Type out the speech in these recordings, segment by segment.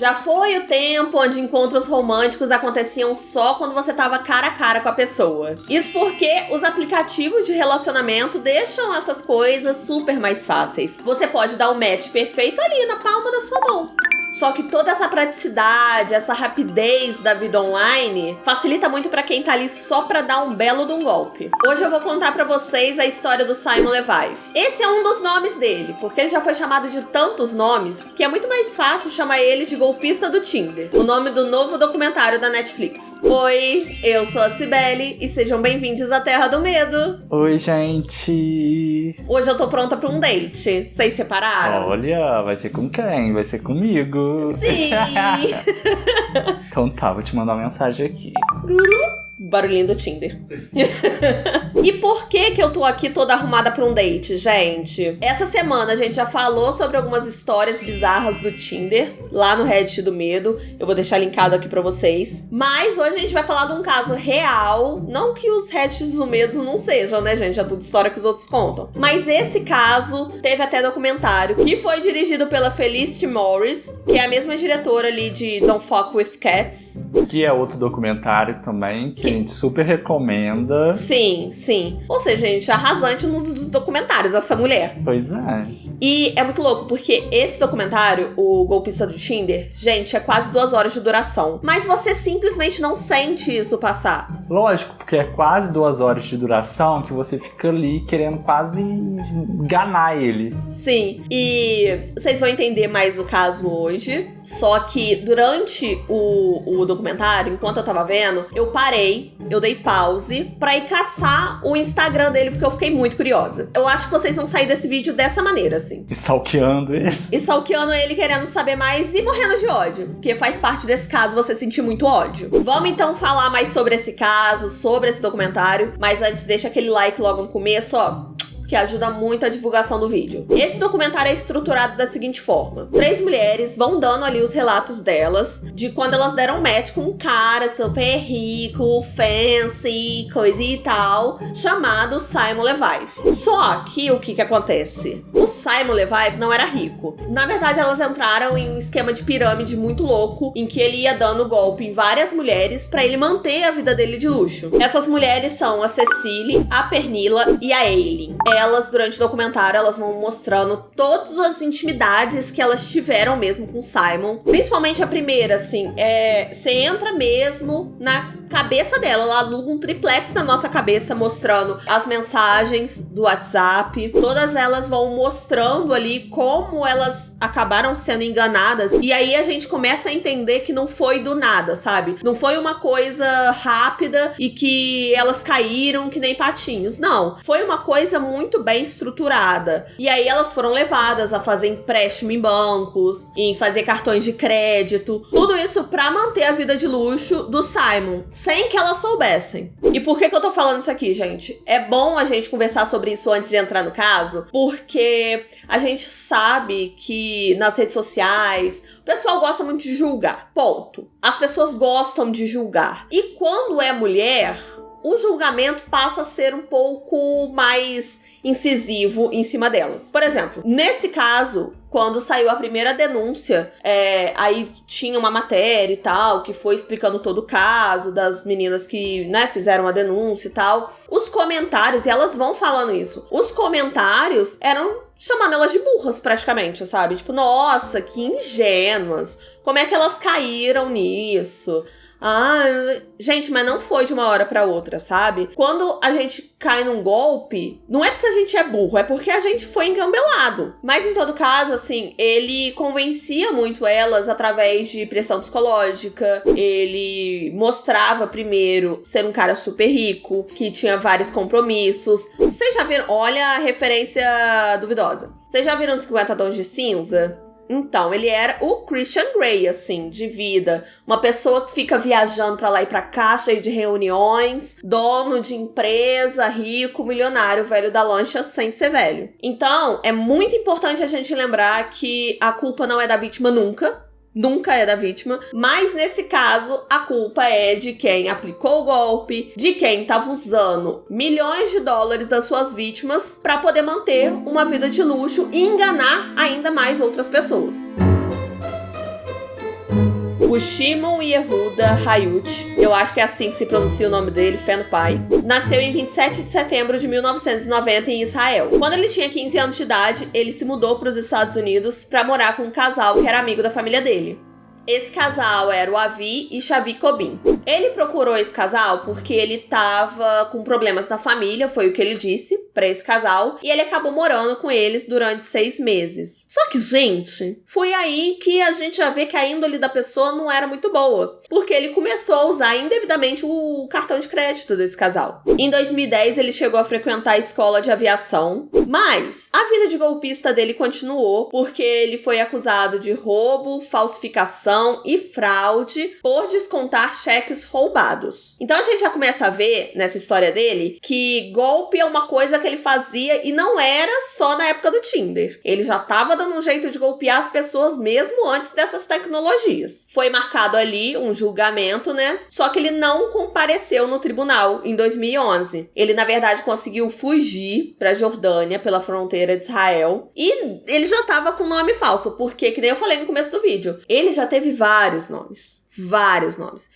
Já foi o tempo onde encontros românticos aconteciam só quando você tava cara a cara com a pessoa. Isso porque os aplicativos de relacionamento deixam essas coisas super mais fáceis. Você pode dar o match perfeito ali na palma da sua mão. Só que toda essa praticidade, essa rapidez da vida online facilita muito pra quem tá ali só pra dar um belo de um golpe. Hoje eu vou contar pra vocês a história do Simon Leviev. Esse é um dos nomes dele, porque ele já foi chamado de tantos nomes que é muito mais fácil chamar ele de golpista do Tinder, o nome do novo documentário da Netflix. Oi, eu sou a Cibele e sejam bem-vindos à Terra do Medo. Oi, gente! Hoje eu tô pronta pra um date. Vocês separaram? Olha, vai ser com quem? Vai ser comigo. Sim! Então tá, vou te mandar uma mensagem aqui. Barulhinho do Tinder. E por que eu tô aqui toda arrumada pra um date, gente? Essa semana a gente já falou sobre algumas histórias bizarras do Tinder, lá no Reddit do Medo. Eu vou deixar linkado aqui pra vocês. Mas hoje a gente vai falar de um caso real. Não que os Reddits do Medo não sejam, né, gente? É tudo história que os outros contam. Mas esse caso teve até documentário, que foi dirigido pela Felicity Morris, que é a mesma diretora ali de Don't Fuck With Cats. Que é outro documentário também, que a gente super recomenda. Sim, sim. Ou seja, gente, arrasante nos documentários, essa mulher. Pois é. E é muito louco, porque esse documentário, o Golpista do Tinder, gente, é quase 2 horas de duração. Mas você simplesmente não sente isso passar. Lógico, porque é quase 2 horas de duração que você fica ali querendo quase enganar ele. Sim, e vocês vão entender mais o caso hoje. Só que durante o documentário, enquanto eu tava vendo, eu parei, eu dei pause pra ir caçar o Instagram dele, porque eu fiquei muito curiosa. Eu acho que vocês vão sair desse vídeo dessa maneira, assim. Stalkeando ele. Stalkeando ele, querendo saber mais e morrendo de ódio. Porque faz parte desse caso você sentir muito ódio. Vamos então falar mais sobre esse caso, sobre esse documentário. Mas antes, deixa aquele like logo no começo, ó, que ajuda muito a divulgação do vídeo. Esse documentário é estruturado da seguinte forma. 3 mulheres vão dando ali os relatos delas, de quando elas deram match com um cara super rico, fancy, coisa e tal, chamado Simon Leviev. Só que o que acontece? O Simon Leviev não era rico. Na verdade, elas entraram em um esquema de pirâmide muito louco, em que ele ia dando golpe em várias mulheres pra ele manter a vida dele de luxo. Essas mulheres são a Cecily, a Pernilla e a Aileen. Elas, durante o documentário, elas vão mostrando todas as intimidades que elas tiveram mesmo com o Simon. Principalmente a primeira, assim, você entra mesmo na cabeça dela, ela aluga um triplex na nossa cabeça mostrando as mensagens do WhatsApp. Todas elas vão mostrando ali como elas acabaram sendo enganadas. E aí a gente começa a entender que não foi do nada, sabe? Não foi uma coisa rápida e que elas caíram que nem patinhos. Não. Foi uma coisa muito bem estruturada. E aí elas foram levadas a fazer empréstimo em bancos, em fazer cartões de crédito. Tudo isso pra manter a vida de luxo do Simon, sem que elas soubessem. E por que eu tô falando isso aqui, gente? É bom a gente conversar sobre isso antes de entrar no caso, porque a gente sabe que nas redes sociais o pessoal gosta muito de julgar. Ponto. As pessoas gostam de julgar. E quando é mulher, o julgamento passa a ser um pouco mais incisivo em cima delas. Por exemplo, nesse caso, quando saiu a primeira denúncia, aí tinha uma matéria e tal, que foi explicando todo o caso das meninas que, né, fizeram a denúncia e tal. Os comentários, e elas vão falando isso, os comentários eram chamando elas de burras praticamente, sabe? Tipo, nossa, que ingênuas. Como é que elas caíram nisso? Ah, gente, mas não foi de uma hora pra outra, sabe? Quando a gente cai num golpe, não é porque a gente é burro, é porque a gente foi engambelado. Mas em todo caso, assim, ele convencia muito elas através de pressão psicológica. Ele mostrava primeiro ser um cara super rico, que tinha vários compromissos. Vocês já viram? Olha a referência duvidosa. Vocês já viram os 50 Tons de Cinza? Então, ele era o Christian Grey, assim, de vida. Uma pessoa que fica viajando pra lá e pra cá, cheio de reuniões, dono de empresa, rico, milionário, velho da lancha, sem ser velho. Então, é muito importante a gente lembrar que a culpa não é da vítima nunca. Nunca é da vítima, mas nesse caso a culpa é de quem aplicou o golpe, de quem estava usando milhões de dólares das suas vítimas para poder manter uma vida de luxo e enganar ainda mais outras pessoas. O Shimon Yehuda Hayut, eu acho que é assim que se pronuncia o nome dele, fé no pai, nasceu em 27 de setembro de 1990 em Israel. Quando ele tinha 15 anos de idade, ele se mudou para os Estados Unidos para morar com um casal que era amigo da família dele. Esse casal era o Avi e Shavi Kobin. Ele procurou esse casal porque ele tava com problemas na família, foi o que ele disse pra esse casal, e ele acabou morando com eles durante 6 meses. Só que, gente, foi aí que a gente já vê que a índole da pessoa não era muito boa, porque ele começou a usar indevidamente o cartão de crédito desse casal. Em 2010, ele chegou a frequentar a escola de aviação, mas a vida de golpista dele continuou, porque ele foi acusado de roubo, falsificação e fraude por descontar cheques roubados. Então a gente já começa a ver nessa história dele que golpe é uma coisa que ele fazia e não era só na época do Tinder. Ele já estava dando um jeito de golpear as pessoas mesmo antes dessas tecnologias. Foi marcado ali um julgamento, né? Só que ele não compareceu no tribunal em 2011. Ele, na verdade, conseguiu fugir para Jordânia pela fronteira de Israel e ele já estava com nome falso, porque, que nem eu falei no começo do vídeo, ele já teve vários nomes.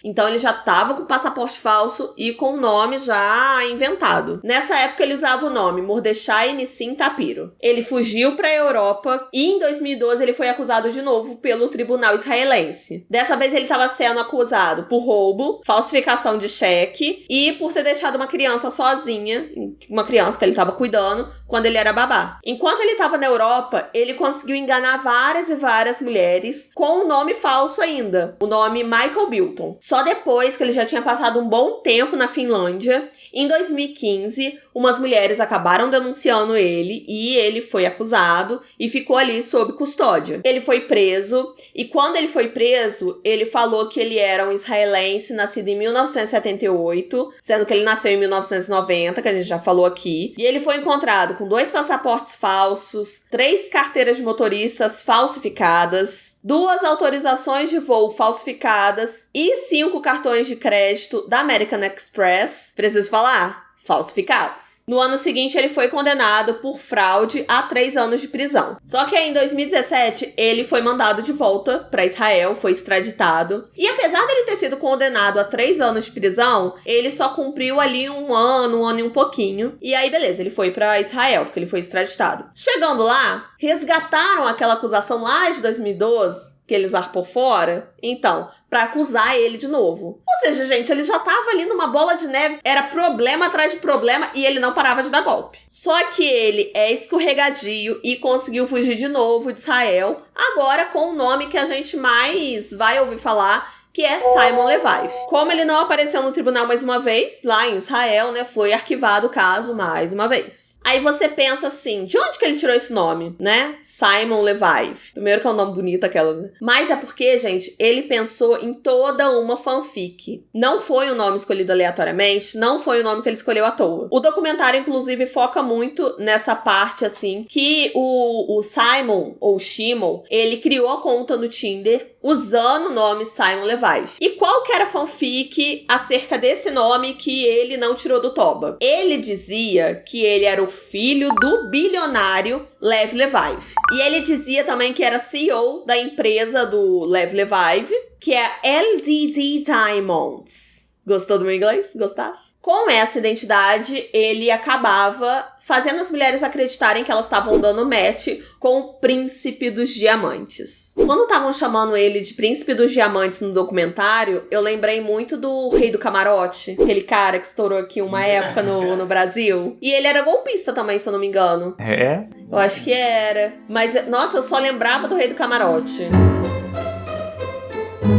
Então ele já tava com passaporte falso e com o nome já inventado. Nessa época ele usava o nome Mordechai Nissim Tapiro. Ele fugiu pra Europa e em 2012 ele foi acusado de novo pelo tribunal israelense. Dessa vez ele estava sendo acusado por roubo, falsificação de cheque e por ter deixado uma criança sozinha, uma criança que ele estava cuidando, quando ele era babá. Enquanto ele estava na Europa, ele conseguiu enganar várias e várias mulheres com um nome falso ainda. O nome Michael Bilton. Só depois que ele já tinha passado um bom tempo na Finlândia, em 2015, umas mulheres acabaram denunciando ele e ele foi acusado e ficou ali sob custódia. Ele foi preso e quando ele foi preso, ele falou que ele era um israelense nascido em 1978, sendo que ele nasceu em 1990, que a gente já falou aqui. E ele foi encontrado com 2 passaportes falsos, 3 carteiras de motoristas falsificadas, 2 autorizações de voo falsificadas e 5 cartões de crédito da American Express. Preciso falar? Falsificados. No ano seguinte, ele foi condenado por fraude a 3 anos de prisão. Só que aí, em 2017, ele foi mandado de volta para Israel, foi extraditado. E apesar dele ter sido condenado a 3 anos de prisão, ele só cumpriu ali um ano e um pouquinho. E aí, beleza, ele foi para Israel, porque ele foi extraditado. Chegando lá, resgataram aquela acusação lá de 2012, que eles zarpou fora, então, pra acusar ele de novo. Ou seja, gente, ele já tava ali numa bola de neve, era problema atrás de problema e ele não parava de dar golpe. Só que ele é escorregadio e conseguiu fugir de novo de Israel, agora com o nome que a gente mais vai ouvir falar, que é Simon Levive. Como ele não apareceu no tribunal mais uma vez, lá em Israel, né, foi arquivado o caso mais uma vez. Aí você pensa assim, de onde que ele tirou esse nome, né? Simon Levive. Primeiro que é um nome bonito, aquelas, né? Mas é porque, gente, ele pensou em toda uma fanfic. Não foi um nome escolhido aleatoriamente, não foi o nome que ele escolheu à toa. O documentário, inclusive, foca muito nessa parte, assim, que o Simon, ou Shimon, ele criou a conta no Tinder usando o nome Simon Levive. E qual que era a fanfic acerca desse nome que ele não tirou do toba? Ele dizia que ele era o filho do bilionário Lev Levive. E ele dizia também que era CEO da empresa do Lev Levive, que é a LDD Diamonds. Gostou do meu inglês? Gostasse? Com essa identidade, ele acabava fazendo as mulheres acreditarem que elas estavam dando match com o Príncipe dos Diamantes. Quando estavam chamando ele de Príncipe dos Diamantes no documentário, eu lembrei muito do Rei do Camarote, aquele cara que estourou aqui uma época no Brasil. E ele era golpista também, se eu não me engano. É? Eu acho que era. Mas, nossa, eu só lembrava do Rei do Camarote.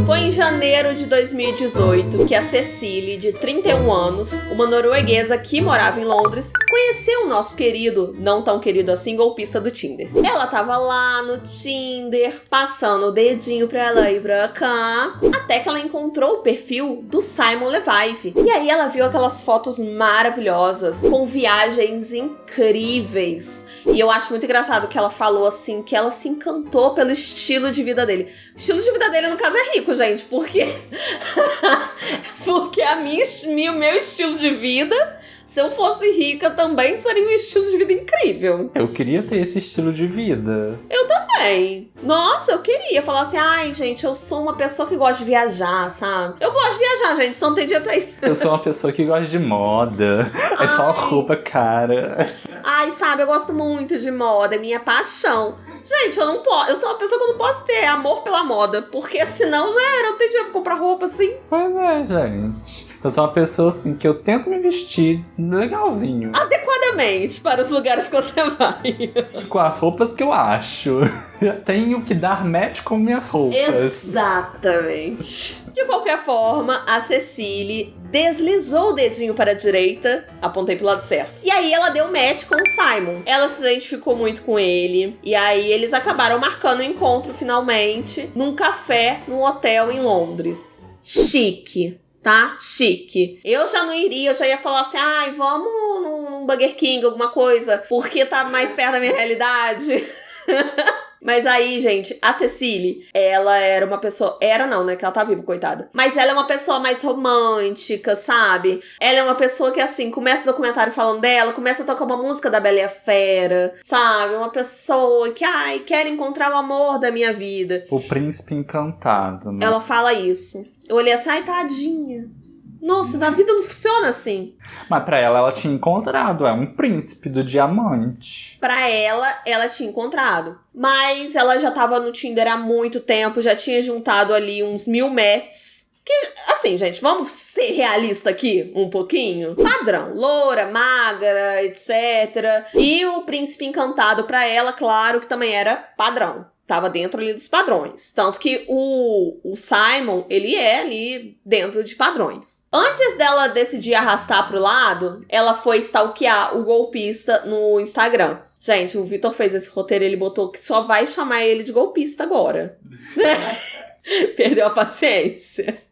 Foi em janeiro de 2018 que a Cecily, de 31 anos, uma norueguesa que morava em Londres, conheceu o nosso querido, não tão querido assim, golpista do Tinder. Ela tava lá no Tinder, passando o dedinho pra lá e pra cá, até que ela encontrou o perfil do Simon Levive. E aí ela viu aquelas fotos maravilhosas, com viagens incríveis. E eu acho muito engraçado que ela falou assim, que ela se encantou pelo estilo de vida dele. O estilo de vida dele, no caso, é rico, gente, porque... porque o meu estilo de vida Se eu fosse rica, também seria um estilo de vida incrível. Eu queria ter esse estilo de vida. Também. Nossa, eu queria falar assim, ai, gente, eu sou uma pessoa que gosta de viajar, sabe? Eu gosto de viajar, gente, só não tem dia pra isso. Eu sou uma pessoa que gosta de moda. É só roupa cara. Ai, sabe, eu gosto muito de moda, é minha paixão. Gente, eu não posso. Eu sou uma pessoa que eu não posso ter amor pela moda, porque senão já era, eu não tenho dinheiro pra comprar roupa assim. Pois é, gente. Eu sou uma pessoa assim que eu tento me vestir legalzinho. Adequadamente para os lugares que você vai. Com as roupas que eu acho. Eu tenho que dar match com minhas roupas. Exatamente. De qualquer forma, a Cecily deslizou o dedinho para a direita, apontei pro lado certo. E aí ela deu match com o Simon. Ela se identificou muito com ele. E aí eles acabaram marcando o encontro finalmente num café, num hotel em Londres. Chique. Tá? Chique. Eu já não iria, eu já ia falar assim, ai, vamos num Burger King, alguma coisa, porque tá mais perto da minha realidade. Mas aí, gente, a Cecily, ela era uma pessoa... Era não, né? Que ela tá viva, coitada. Mas ela é uma pessoa mais romântica, sabe? Ela é uma pessoa que, assim, começa o documentário falando dela, começa a tocar uma música da Bela e a Fera, sabe? Uma pessoa que, ai, quer encontrar o amor da minha vida. O príncipe encantado, né? Ela fala isso. Eu olhei assim, ai, tadinha. Nossa, na vida não funciona assim. Mas pra ela tinha encontrado, é um príncipe do diamante. Pra ela tinha encontrado. Mas ela já tava no Tinder há muito tempo, já tinha juntado ali uns 1000 matches. Que, assim, gente, vamos ser realista aqui um pouquinho? Padrão, loura, magra, etc. E o príncipe encantado pra ela, claro que também era padrão. Tava dentro ali dos padrões. Tanto que o Simon, ele é ali dentro de padrões. Antes dela decidir arrastar pro lado, ela foi stalkear o golpista no Instagram. Gente, o Vitor fez esse roteiro, ele botou que só vai chamar ele de golpista agora. Perdeu a paciência.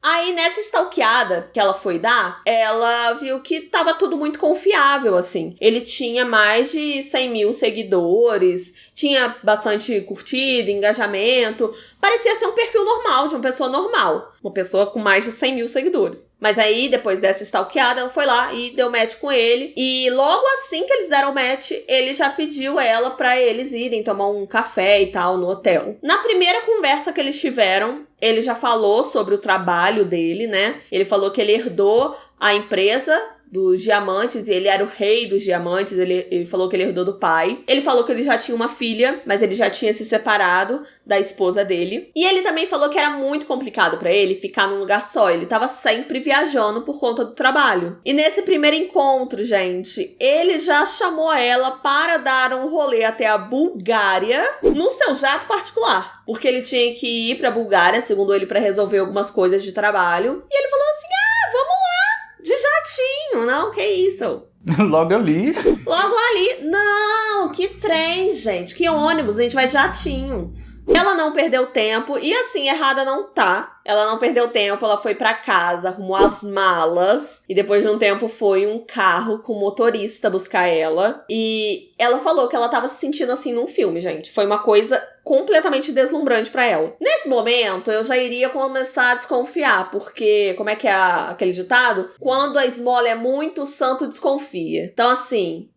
Aí, nessa stalkeada que ela foi dar, ela viu que tava tudo muito confiável, assim. Ele tinha mais de 100 mil seguidores, tinha bastante curtida, engajamento. Parecia ser um perfil normal, de uma pessoa normal. Uma pessoa com mais de 100 mil seguidores. Mas aí, depois dessa stalkeada, ela foi lá e deu match com ele. E logo assim que eles deram match, ele já pediu ela pra eles irem tomar um café e tal no hotel. Na primeira conversa que eles tiveram, ele já falou sobre o trabalho dele, né? Ele falou que ele herdou a empresa dos diamantes e ele era o rei dos diamantes. Ele falou que ele herdou do pai. Ele falou que ele já tinha uma filha, mas ele já tinha se separado da esposa dele. E ele também falou que era muito complicado pra ele ficar num lugar só. Ele tava sempre viajando por conta do trabalho. E nesse primeiro encontro, gente, ele já chamou ela para dar um rolê até a Bulgária no seu jato particular. Porque ele tinha que ir pra Bulgária, segundo ele, pra resolver algumas coisas de trabalho. E ele falou assim, vamos lá, de jatinho. Não, que isso? Logo ali. Logo ali. Não, que trem, gente. Que ônibus, a gente vai de jatinho. Ela não perdeu tempo, e assim, errada não tá. Ela não perdeu tempo, ela foi pra casa, arrumou as malas, e depois de um tempo foi um carro com motorista buscar ela. E ela falou que ela tava se sentindo assim num filme, gente. Foi uma coisa completamente deslumbrante pra ela. Nesse momento, eu já iria começar a desconfiar, porque, como é que é aquele ditado? Quando a esmola é muito, o santo desconfia. Então, assim,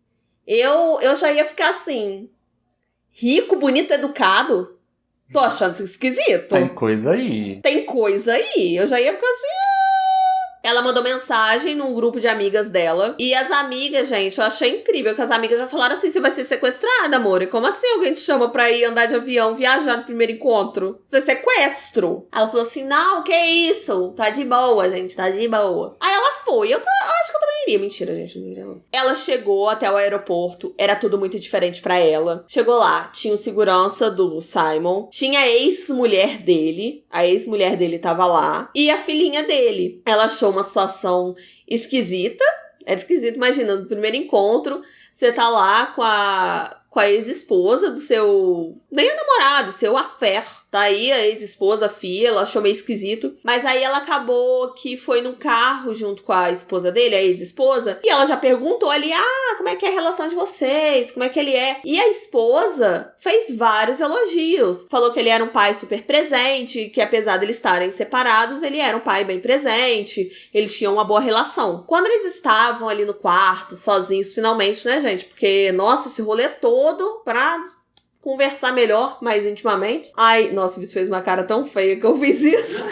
eu já ia ficar assim, rico, bonito, educado? Tô achando isso esquisito. Tem coisa aí. Tem coisa aí. Eu já ia ficar assim... Ela mandou mensagem num grupo de amigas dela. E as amigas, gente, eu achei incrível que as amigas já falaram assim, você vai ser sequestrada, amor. E como assim alguém te chama pra ir andar de avião, viajar no primeiro encontro? Isso é sequestro. Ela falou assim, não, que isso? Tá de boa, gente, tá de boa. Aí ela foi. Eu acho que eu também iria. Mentira, gente, não iria não. Ela chegou até o aeroporto. Era tudo muito diferente pra ela. Chegou lá, tinha o segurança do Simon. Tinha a ex-mulher dele. A ex-mulher dele tava lá. E a filhinha dele. Ela achou uma situação esquisita. Era esquisito, imagina, no primeiro encontro, você tá lá com a ex-esposa do seu... Nem o namorado, seu affair. tá aí a ex-esposa, a Fia, ela achou meio esquisito. Mas aí ela acabou que foi num carro junto com a esposa dele, a ex-esposa, e ela já perguntou ali, como é que é a relação de vocês? Como é que ele é? E a esposa fez vários elogios. Falou que ele era um pai super presente, que apesar de eles estarem separados, ele era um pai bem presente, eles tinham uma boa relação. Quando eles estavam ali no quarto, sozinhos, finalmente, né, gente? Porque, nossa, esse rolê todo pra conversar melhor, mais intimamente. Ai, nossa, o Vitor fez uma cara tão feia que eu fiz isso.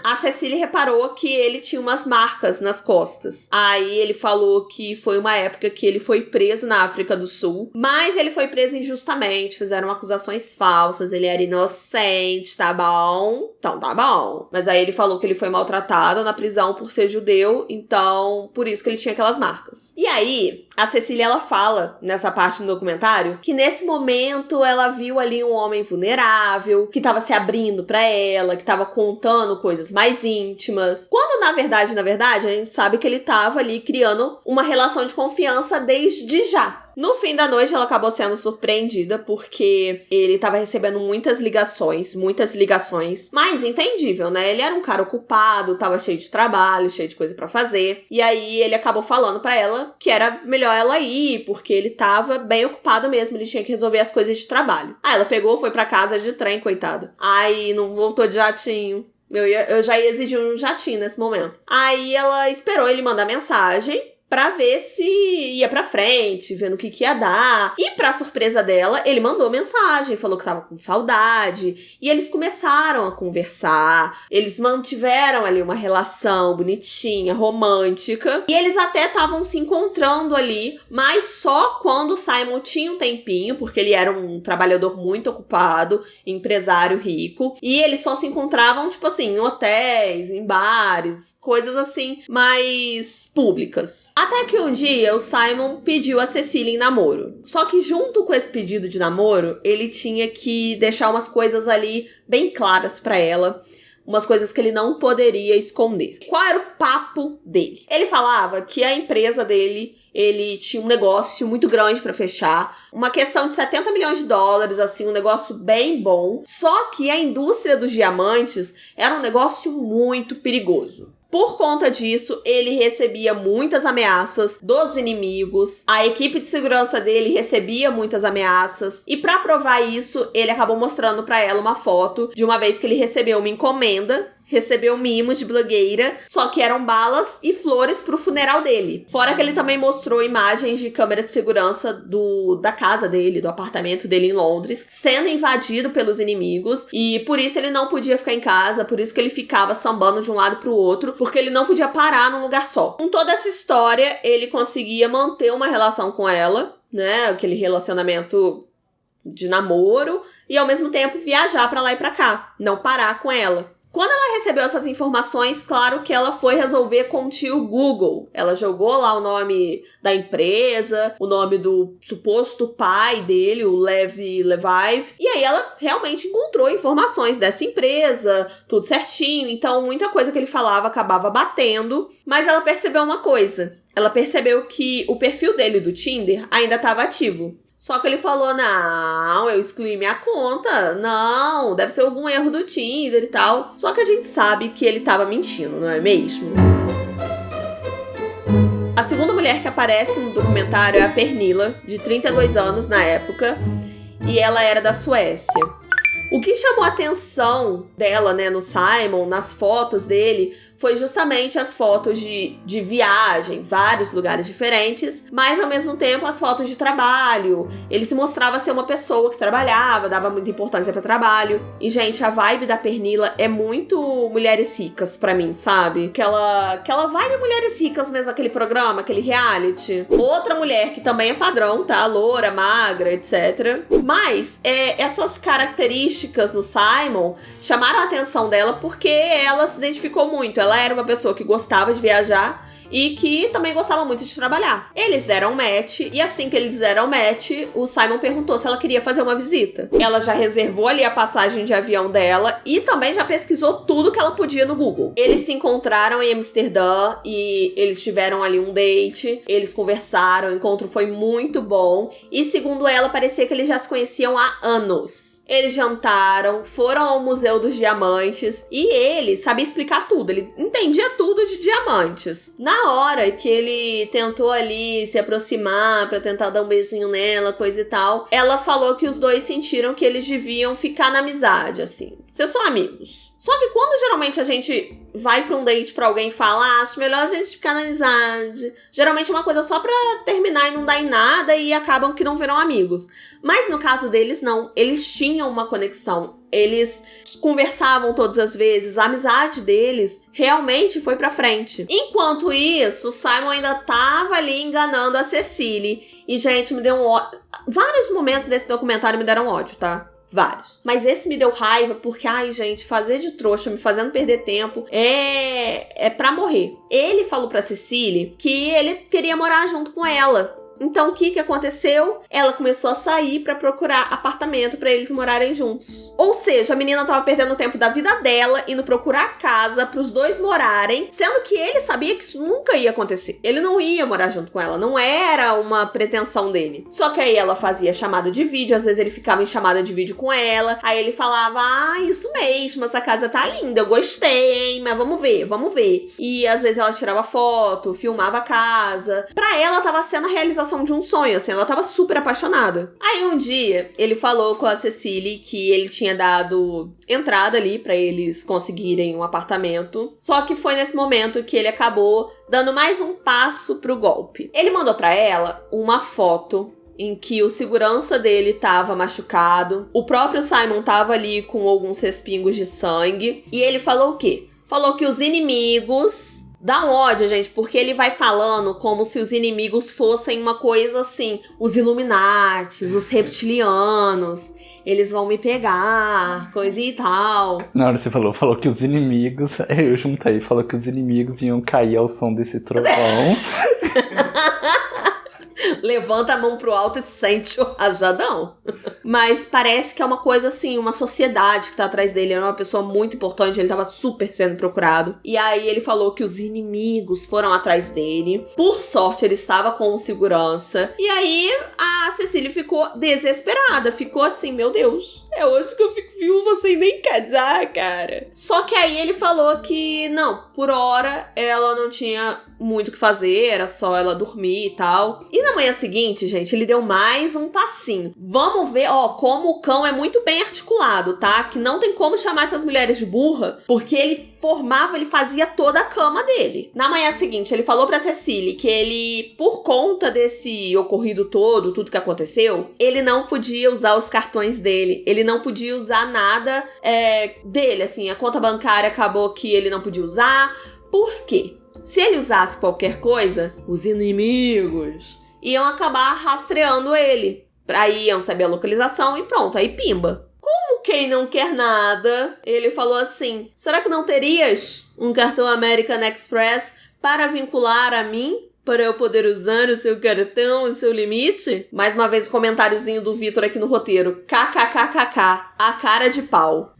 A Cecília reparou que ele tinha umas marcas nas costas. Aí ele falou que foi uma época que ele foi preso na África do Sul, mas ele foi preso injustamente, fizeram acusações falsas, ele era inocente, tá bom? Então tá bom. Mas aí ele falou que ele foi maltratado na prisão por ser judeu, então por isso que ele tinha aquelas marcas. E aí, a Cecília, ela fala, nessa parte do documentário, que nesse momento ela viu ali um homem vulnerável, que tava se abrindo pra ela, que tava contando coisas mais íntimas. Quando, na verdade, a gente sabe que ele tava ali criando uma relação de confiança desde já. No fim da noite, ela acabou sendo surpreendida porque ele tava recebendo muitas ligações, mas entendível, né? Ele era um cara ocupado, tava cheio de trabalho, cheio de coisa pra fazer. E aí, ele acabou falando pra ela que era melhor ela ir, porque ele tava bem ocupado mesmo, ele tinha que resolver as coisas de trabalho. Aí, ela pegou, foi pra casa de trem, coitada. Aí, não voltou de jatinho. Eu já ia exigir um jatinho nesse momento. Aí ela esperou ele mandar mensagem pra ver se ia pra frente, vendo o que ia dar. E pra surpresa dela, ele mandou mensagem, falou que tava com saudade. E eles começaram a conversar. Eles mantiveram ali uma relação bonitinha, romântica. E eles até estavam se encontrando ali, mas só quando o Simon tinha um tempinho, porque ele era um trabalhador muito ocupado, empresário rico. E eles só se encontravam, tipo assim, em hotéis, em bares, coisas assim, mais públicas. Até que um dia o Simon pediu a Cecília em namoro. Só que junto com esse pedido de namoro, ele tinha que deixar umas coisas ali bem claras pra ela. Umas coisas que ele não poderia esconder. Qual era o papo dele? Ele falava que a empresa dele, ele tinha um negócio muito grande pra fechar. Uma questão de 70 milhões de dólares, assim, um negócio bem bom. Só que a indústria dos diamantes era um negócio muito perigoso. Por conta disso, ele recebia muitas ameaças dos inimigos, a equipe de segurança dele recebia muitas ameaças, e pra provar isso, ele acabou mostrando pra ela uma foto de uma vez que ele recebeu uma encomenda, recebeu mimos de blogueira, só que eram balas e flores pro funeral dele. Fora que ele também mostrou imagens de câmera de segurança da casa dele, do apartamento dele em Londres, sendo invadido pelos inimigos, e por isso ele não podia ficar em casa, por isso que ele ficava sambando de um lado pro outro, porque ele não podia parar num lugar só. Com toda essa história, ele conseguia manter uma relação com ela, né, aquele relacionamento de namoro, e ao mesmo tempo viajar pra lá e pra cá, não parar com ela. Quando ela recebeu essas informações, claro que ela foi resolver com o tio Google. Ela jogou lá o nome da empresa, o nome do suposto pai dele, o Levi Levive. E aí ela realmente encontrou informações dessa empresa, tudo certinho. Então muita coisa que ele falava acabava batendo. Mas ela percebeu uma coisa. Ela percebeu que o perfil dele do Tinder ainda estava ativo. Só que ele falou, não, eu excluí minha conta, não, deve ser algum erro do Tinder e tal. Só que a gente sabe que ele tava mentindo, não é mesmo? A segunda mulher que aparece no documentário é a Pernilla, de 32 anos na época, e ela era da Suécia. O que chamou a atenção dela, né, no Simon, nas fotos dele, foi justamente as fotos de viagem, vários lugares diferentes, mas ao mesmo tempo as fotos de trabalho. Ele se mostrava ser uma pessoa que trabalhava, dava muita importância para trabalho. E, gente, a vibe da Pernilla é muito Mulheres Ricas pra mim, sabe? Aquela vibe Mulheres Ricas mesmo, aquele programa, aquele reality. Outra mulher que também é padrão, tá? Loura, magra, etc. Mas essas características no Simon chamaram a atenção dela porque ela se identificou muito. Ela era uma pessoa que gostava de viajar e que também gostava muito de trabalhar. Eles deram match, e assim que eles deram match, o Simon perguntou se ela queria fazer uma visita. Ela já reservou ali a passagem de avião dela e também já pesquisou tudo que ela podia no Google. Eles se encontraram em Amsterdã e eles tiveram ali um date, eles conversaram, o encontro foi muito bom e, segundo ela, parecia que eles já se conheciam há anos. Eles jantaram, foram ao Museu dos Diamantes e ele sabia explicar tudo, ele entendia tudo de diamantes. Na hora que ele tentou ali se aproximar pra tentar dar um beijinho nela, coisa e tal, ela falou que os dois sentiram que eles deviam ficar na amizade, assim, ser só amigos. Só que quando geralmente a gente vai pra um date pra alguém e fala, acho melhor a gente ficar na amizade, geralmente é uma coisa só pra terminar e não dar em nada e acabam que não viram amigos. Mas no caso deles, não. Eles tinham uma conexão. Eles conversavam todas as vezes. A amizade deles realmente foi pra frente. Enquanto isso, Simon ainda tava ali enganando a Cecily. E, gente, me deu vários momentos desse documentário me deram ódio, tá? Vários. Mas esse me deu raiva porque, ai, gente, fazer de trouxa, me fazendo perder tempo, é pra morrer. Ele falou pra Cecily que ele queria morar junto com ela. Então, o que aconteceu? Ela começou a sair pra procurar apartamento pra eles morarem juntos. Ou seja, a menina tava perdendo o tempo da vida dela, indo procurar casa pros dois morarem, sendo que ele sabia que isso nunca ia acontecer. Ele não ia morar junto com ela, não era uma pretensão dele. Só que aí ela fazia chamada de vídeo, às vezes ele ficava em chamada de vídeo com ela, aí ele falava, isso mesmo, essa casa tá linda, eu gostei, hein, mas vamos ver. E às vezes ela tirava foto, filmava a casa. Pra ela tava sendo a realização de um sonho, assim, ela tava super apaixonada. Aí um dia, ele falou com a Cecily que ele tinha dado entrada ali pra eles conseguirem um apartamento, só que foi nesse momento que ele acabou dando mais um passo pro golpe. Ele mandou pra ela uma foto em que o segurança dele tava machucado, o próprio Simon tava ali com alguns respingos de sangue, e ele falou o quê? Falou que os inimigos... Dá um ódio, gente, porque ele vai falando como se os inimigos fossem uma coisa assim, os Illuminates, os reptilianos, eles vão me pegar, coisa e tal. Na hora que você falou que os inimigos, eu juntei, falou que os inimigos iam cair ao som desse trovão. Levanta a mão pro alto e sente o rajadão. Mas parece que é uma coisa assim, uma sociedade que tá atrás dele. Ele era uma pessoa muito importante, ele tava super sendo procurado. E aí ele falou que os inimigos foram atrás dele. Por sorte, ele estava com um segurança. E aí a Cecily ficou desesperada. Ficou assim, meu Deus, é hoje que eu fico viúva sem nem casar, cara. Só que aí ele falou que, não, por hora ela não tinha muito o que fazer, era só ela dormir e tal. E na manhã seguinte, gente, ele deu mais um passinho. Vamos ver, como o cão é muito bem articulado, tá? Que não tem como chamar essas mulheres de burra, porque ele fazia toda a cama dele. Na manhã seguinte, ele falou pra Cecily que ele, por conta desse ocorrido todo, tudo que aconteceu, ele não podia usar os cartões dele, ele não podia usar nada dele, assim, a conta bancária acabou que ele não podia usar. Por quê? Se ele usasse qualquer coisa, os inimigos iam acabar rastreando ele. Aí iam saber a localização e pronto, aí pimba. Como quem não quer nada, ele falou assim, será que não terias um cartão American Express para vincular a mim? Para eu poder usar o seu cartão, o seu limite? Mais uma vez o comentáriozinho do Vitor aqui no roteiro. KKKKK, a cara de pau.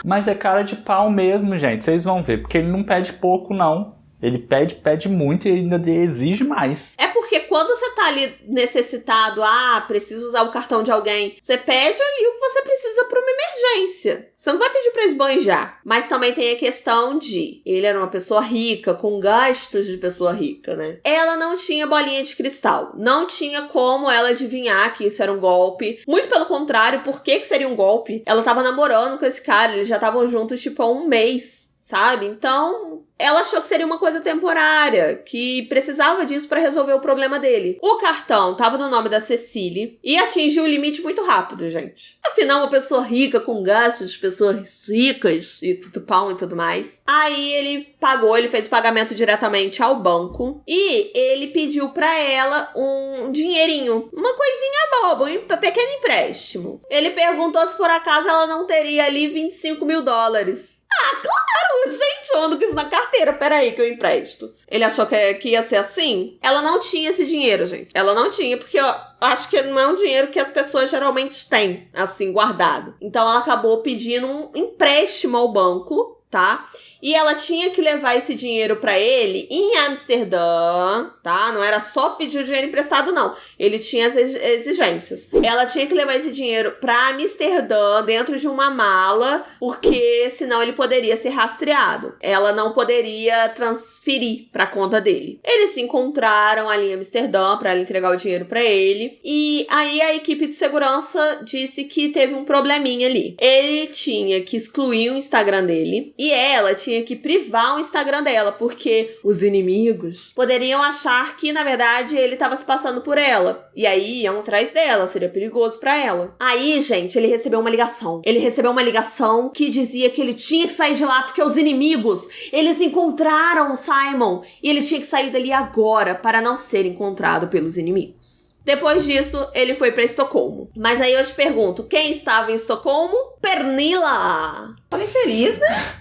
Mas é cara de pau mesmo, gente. Vocês vão ver. Porque ele não pede pouco, não. Ele pede muito e ainda exige mais. É porque quando você tá ali necessitado, preciso usar o cartão de alguém, você pede ali o que você precisa pra uma emergência. Você não vai pedir pra esbanjar. Mas também tem a questão de... Ele era uma pessoa rica, com gastos de pessoa rica, né? Ela não tinha bolinha de cristal. Não tinha como ela adivinhar que isso era um golpe. Muito pelo contrário, por que seria um golpe? Ela tava namorando com esse cara, eles já estavam juntos, tipo, há um mês, sabe? Então... Ela achou que seria uma coisa temporária, que precisava disso pra resolver o problema dele. O cartão tava no nome da Cecily e atingiu o limite muito rápido, gente. Afinal, uma pessoa rica com gastos, pessoas ricas e tudo pau e tudo mais. Aí ele pagou, ele fez o pagamento diretamente ao banco e ele pediu pra ela um dinheirinho, uma coisinha boba, um pequeno empréstimo. Ele perguntou se por acaso ela não teria ali $25 mil. Claro! Gente, eu ando com isso na carteira. Peraí que eu empresto. Ele achou que ia ser assim? Ela não tinha esse dinheiro, gente. Ela não tinha, porque eu acho que não é um dinheiro que as pessoas geralmente têm, assim, guardado. Então ela acabou pedindo um empréstimo ao banco, tá? E ela tinha que levar esse dinheiro pra ele em Amsterdã, tá? Não era só pedir o dinheiro emprestado, não. Ele tinha as exigências. Ela tinha que levar esse dinheiro pra Amsterdã dentro de uma mala, porque senão ele poderia ser rastreado. Ela não poderia transferir pra conta dele. Eles se encontraram ali em Amsterdã pra ela entregar o dinheiro pra ele. E aí a equipe de segurança disse que teve um probleminha ali. Ele tinha que excluir o Instagram dele e ela tinha que privar o Instagram dela, porque os inimigos poderiam achar que, na verdade, ele tava se passando por ela. E aí iam atrás dela, seria perigoso pra ela. Aí, gente, ele recebeu uma ligação. Ele recebeu uma ligação que dizia que ele tinha que sair de lá porque os inimigos, eles encontraram o Simon e ele tinha que sair dali agora para não ser encontrado pelos inimigos. Depois disso, ele foi pra Estocolmo. Mas aí eu te pergunto, quem estava em Estocolmo? Pernilla! Falei feliz, né?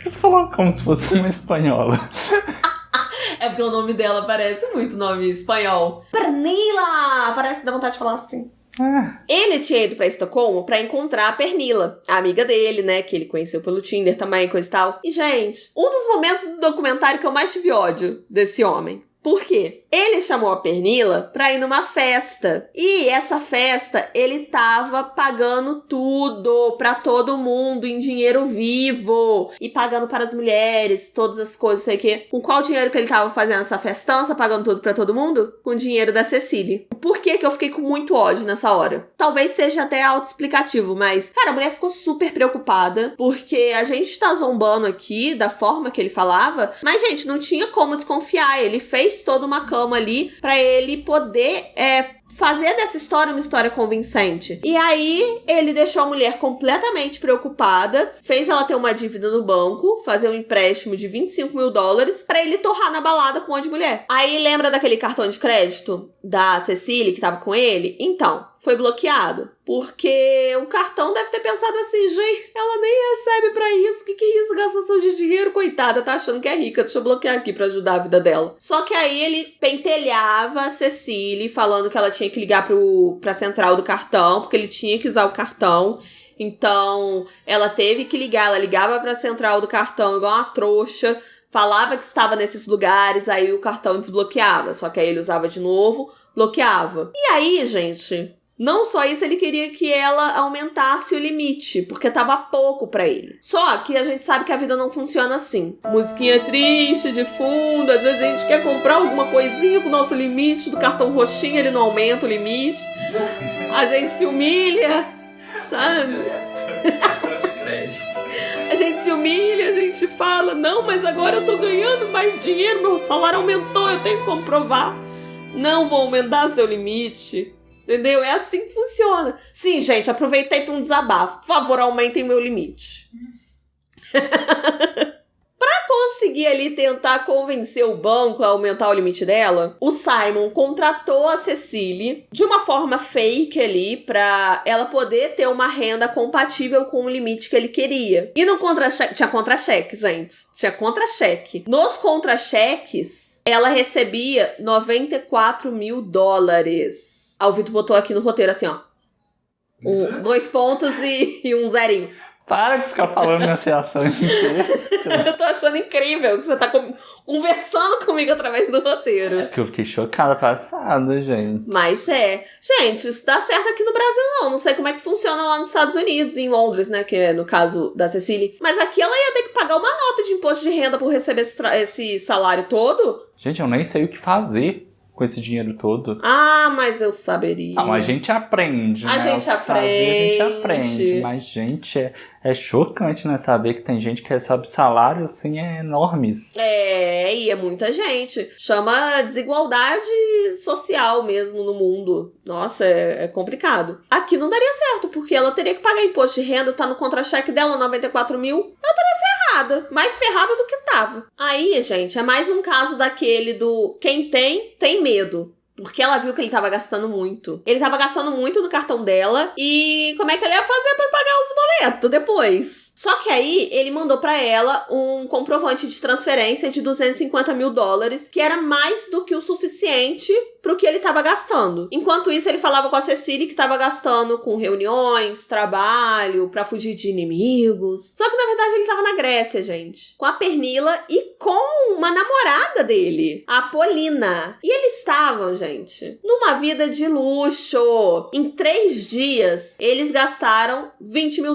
Você falou como se fosse uma espanhola. É porque o nome dela parece muito nome espanhol. Pernilla! Parece que dá vontade de falar assim. Ele tinha ido pra Estocolmo pra encontrar a Pernilla, a amiga dele, né, que ele conheceu pelo Tinder também, coisa e tal. E, gente, um dos momentos do documentário que eu mais tive ódio desse homem. Por quê? Ele chamou a Pernilla pra ir numa festa. E essa festa, ele tava pagando tudo pra todo mundo em dinheiro vivo. E pagando para as mulheres, todas as coisas, sei o quê. Com qual dinheiro que ele tava fazendo essa festança, pagando tudo pra todo mundo? Com o dinheiro da Cecily. Por que que eu fiquei com muito ódio nessa hora? Talvez seja até autoexplicativo, mas, cara, a mulher ficou super preocupada. Porque a gente tá zombando aqui da forma que ele falava. Mas, gente, não tinha como desconfiar. Ele fez toda uma cama ali pra ele poder fazer dessa história uma história convincente. E aí, ele deixou a mulher completamente preocupada, fez ela ter uma dívida no banco, fazer um empréstimo de $25 mil pra ele torrar na balada com uma de mulher. Aí, lembra daquele cartão de crédito da Cecily que tava com ele? Então, foi bloqueado. Porque o cartão deve ter pensado assim, gente, ela nem recebe pra isso, que é isso, gastação de dinheiro, coitada, tá achando que é rica, deixa eu bloquear aqui pra ajudar a vida dela. Só que aí ele pentelhava a Cecily, falando que ela tinha que ligar pra central do cartão, porque ele tinha que usar o cartão. Então, ela teve que ligar, ela ligava pra central do cartão igual uma trouxa, falava que estava nesses lugares, aí o cartão desbloqueava, só que aí ele usava de novo, bloqueava. E aí, gente, não só isso, ele queria que ela aumentasse o limite, porque tava pouco pra ele. Só que a gente sabe que a vida não funciona assim. Musiquinha triste, de fundo, às vezes a gente quer comprar alguma coisinha com o nosso limite do cartão roxinho, ele não aumenta o limite. A gente se humilha, sabe? A gente se humilha, a gente fala, não, mas agora eu tô ganhando mais dinheiro, meu salário aumentou, eu tenho que comprovar. Não vou aumentar seu limite. Entendeu? É assim que funciona. Sim, gente, aproveitei para um desabafo. Por favor, aumentem meu limite. Pra conseguir ali tentar convencer o banco a aumentar o limite dela, o Simon contratou a Cecily de uma forma fake ali pra ela poder ter uma renda compatível com o limite que ele queria. E no contra-cheque, tinha contra-cheque, gente. Tinha contra-cheque. Nos contra-cheques, ela recebia $94 mil. Ah, o Vitor botou aqui no roteiro assim, ó. 2 pontos e um zerinho. Para de ficar falando minha reação inteira. Eu tô achando incrível que você tá conversando comigo através do roteiro. É que eu fiquei chocada, passada, gente. Mas gente, isso dá certo aqui no Brasil não sei como é que funciona lá nos Estados Unidos, em Londres, né, que é no caso da Cecily. Mas aqui ela ia ter que pagar uma nota de imposto de renda por receber esse salário todo. Gente, eu nem sei o que fazer com esse dinheiro todo. Ah, mas eu saberia. Não, a gente aprende, né? A gente aprende. Mas, gente, é chocante, né? Saber que tem gente que recebe salários, assim, enormes. E é muita gente. Chama desigualdade social mesmo no mundo. Nossa, é complicado. Aqui não daria certo, porque ela teria que pagar imposto de renda, tá no contra-cheque dela, 94 mil. Eu estaria ferrada. Mais ferrada do que tava. Aí, gente, é mais um caso daquele do quem tem medo. Porque ela viu que ele tava gastando muito. Ele tava gastando muito no cartão dela. E como é que ela ia fazer pra pagar os boletos depois? Só que aí, ele mandou pra ela um comprovante de transferência de $250 mil, que era mais do que o suficiente pro que ele tava gastando. Enquanto isso, ele falava com a Cecily que tava gastando com reuniões, trabalho, pra fugir de inimigos. Só que, na verdade, verdade, ele tava na Grécia, gente. Com a Pernilla e com uma namorada dele, a Polina. E eles estavam, gente, numa vida de luxo. Em 3 dias, eles gastaram $20 mil.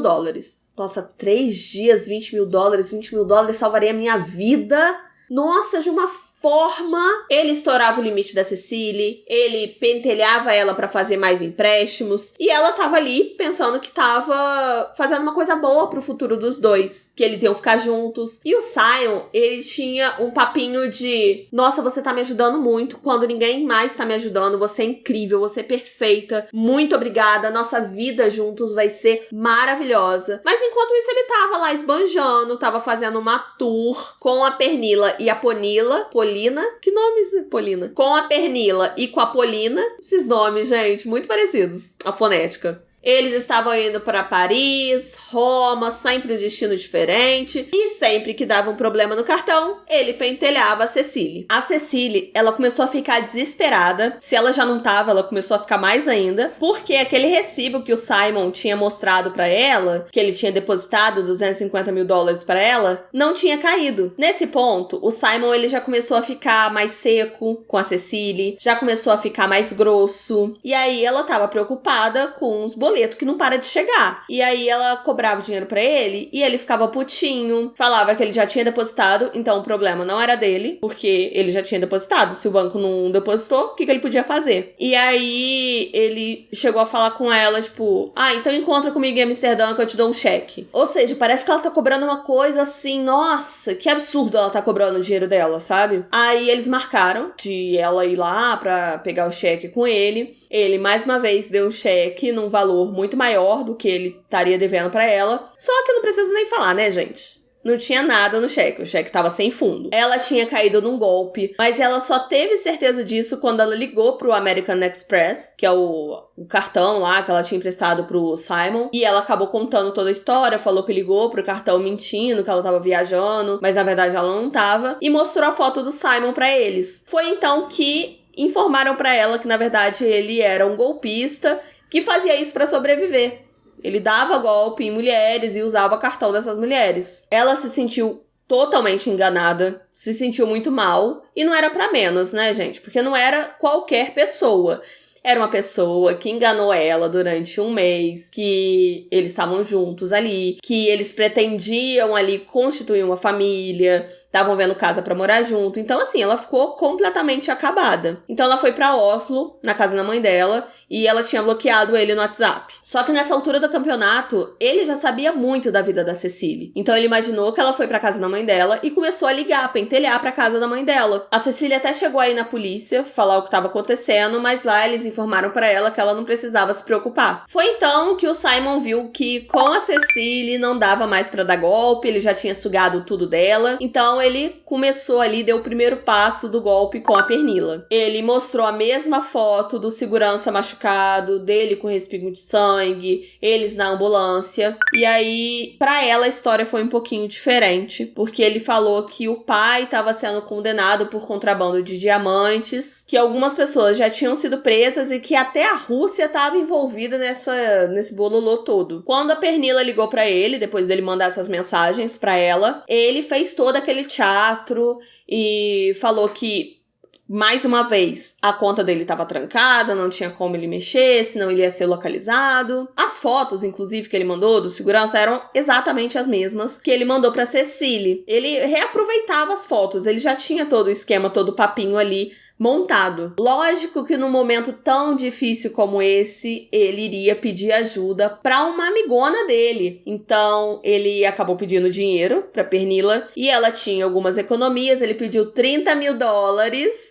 Nossa, 3 dias, $20 mil. $20 mil salvaria a minha vida. Nossa, de uma forma. Ele estourava o limite da Cecily, ele pentelhava ela pra fazer mais empréstimos, e ela tava ali pensando que tava fazendo uma coisa boa pro futuro dos dois, que eles iam ficar juntos. E o Simon, ele tinha um papinho de: nossa, você tá me ajudando muito, quando ninguém mais tá me ajudando, você é incrível, você é perfeita, muito obrigada, nossa vida juntos vai ser maravilhosa. Mas enquanto isso, ele tava lá esbanjando, tava fazendo uma tour com a Pernilla e a Polina. Que nomes, Polina? Com a Pernilla e com a Polina. Esses nomes, gente, muito parecidos. A fonética. Eles estavam indo para Paris, Roma, sempre um destino diferente. E sempre que dava um problema no cartão, ele pentelhava a Cecily. A Cecily, ela começou a ficar desesperada. Se ela já não tava, ela começou a ficar mais ainda. Porque aquele recibo que o Simon tinha mostrado para ela, que ele tinha depositado $250 mil para ela, não tinha caído. Nesse ponto, o Simon, ele já começou a ficar mais seco com a Cecily. Já começou a ficar mais grosso. E aí, ela tava preocupada com os boleto que não para de chegar. E aí ela cobrava o dinheiro pra ele e ele ficava putinho, falava que ele já tinha depositado, então o problema não era dele, porque ele já tinha depositado. Se o banco não depositou, o que ele podia fazer? E aí ele chegou a falar com ela, tipo: então encontra comigo em Amsterdã que eu te dou um cheque. Ou seja, parece que ela tá cobrando uma coisa assim, nossa, que absurdo ela tá cobrando o dinheiro dela, sabe? Aí eles marcaram de ela ir lá pra pegar o cheque com ele. Ele, mais uma vez, deu um cheque num valor muito maior do que ele estaria devendo pra ela. Só que eu não preciso nem falar, né, gente? Não tinha nada no cheque, o cheque tava sem fundo. Ela tinha caído num golpe, mas ela só teve certeza disso quando ela ligou pro American Express, que é o cartão lá que ela tinha emprestado pro Simon, e ela acabou contando toda a história, falou que ligou pro cartão mentindo, que ela tava viajando, mas na verdade ela não tava, e mostrou a foto do Simon pra eles. Foi então que informaram pra ela que na verdade ele era um golpista que fazia isso pra sobreviver. Ele dava golpe em mulheres e usava o cartão dessas mulheres. Ela se sentiu totalmente enganada, se sentiu muito mal. E não era pra menos, né, gente? Porque não era qualquer pessoa. Era uma pessoa que enganou ela durante um mês, que eles estavam juntos ali, que eles pretendiam ali constituir uma família, estavam vendo casa pra morar junto. Então, assim, ela ficou completamente acabada. Então, ela foi pra Oslo, na casa da mãe dela, e ela tinha bloqueado ele no WhatsApp. Só que nessa altura do campeonato, ele já sabia muito da vida da Cecily. Então, ele imaginou que ela foi pra casa da mãe dela e começou a ligar, pentelhar pra casa da mãe dela. A Cecily até chegou aí na polícia, falar o que estava acontecendo, mas lá eles informaram pra ela que ela não precisava se preocupar. Foi então que o Simon viu que com a Cecily não dava mais pra dar golpe, ele já tinha sugado tudo dela. Então, ele começou ali, deu o primeiro passo do golpe com a Pernilla. Ele mostrou a mesma foto do segurança machucado, dele com respingo de sangue, eles na ambulância. E aí, pra ela, a história foi um pouquinho diferente, porque ele falou que o pai estava sendo condenado por contrabando de diamantes, que algumas pessoas já tinham sido presas e que até a Rússia estava envolvida nesse bololô todo. Quando a Pernilla ligou pra ele, depois dele mandar essas mensagens pra ela, ele fez todo aquele teatro e falou que, mais uma vez, a conta dele estava trancada, não tinha como ele mexer, senão ele ia ser localizado. As fotos, inclusive, que ele mandou do segurança eram exatamente as mesmas que ele mandou pra Cecily. Ele reaproveitava as fotos, ele já tinha todo o esquema, todo o papinho ali montado. Lógico que num momento tão difícil como esse, ele iria pedir ajuda pra uma amigona dele. Então, ele acabou pedindo dinheiro pra Pernilla e ela tinha algumas economias, ele pediu $30 mil.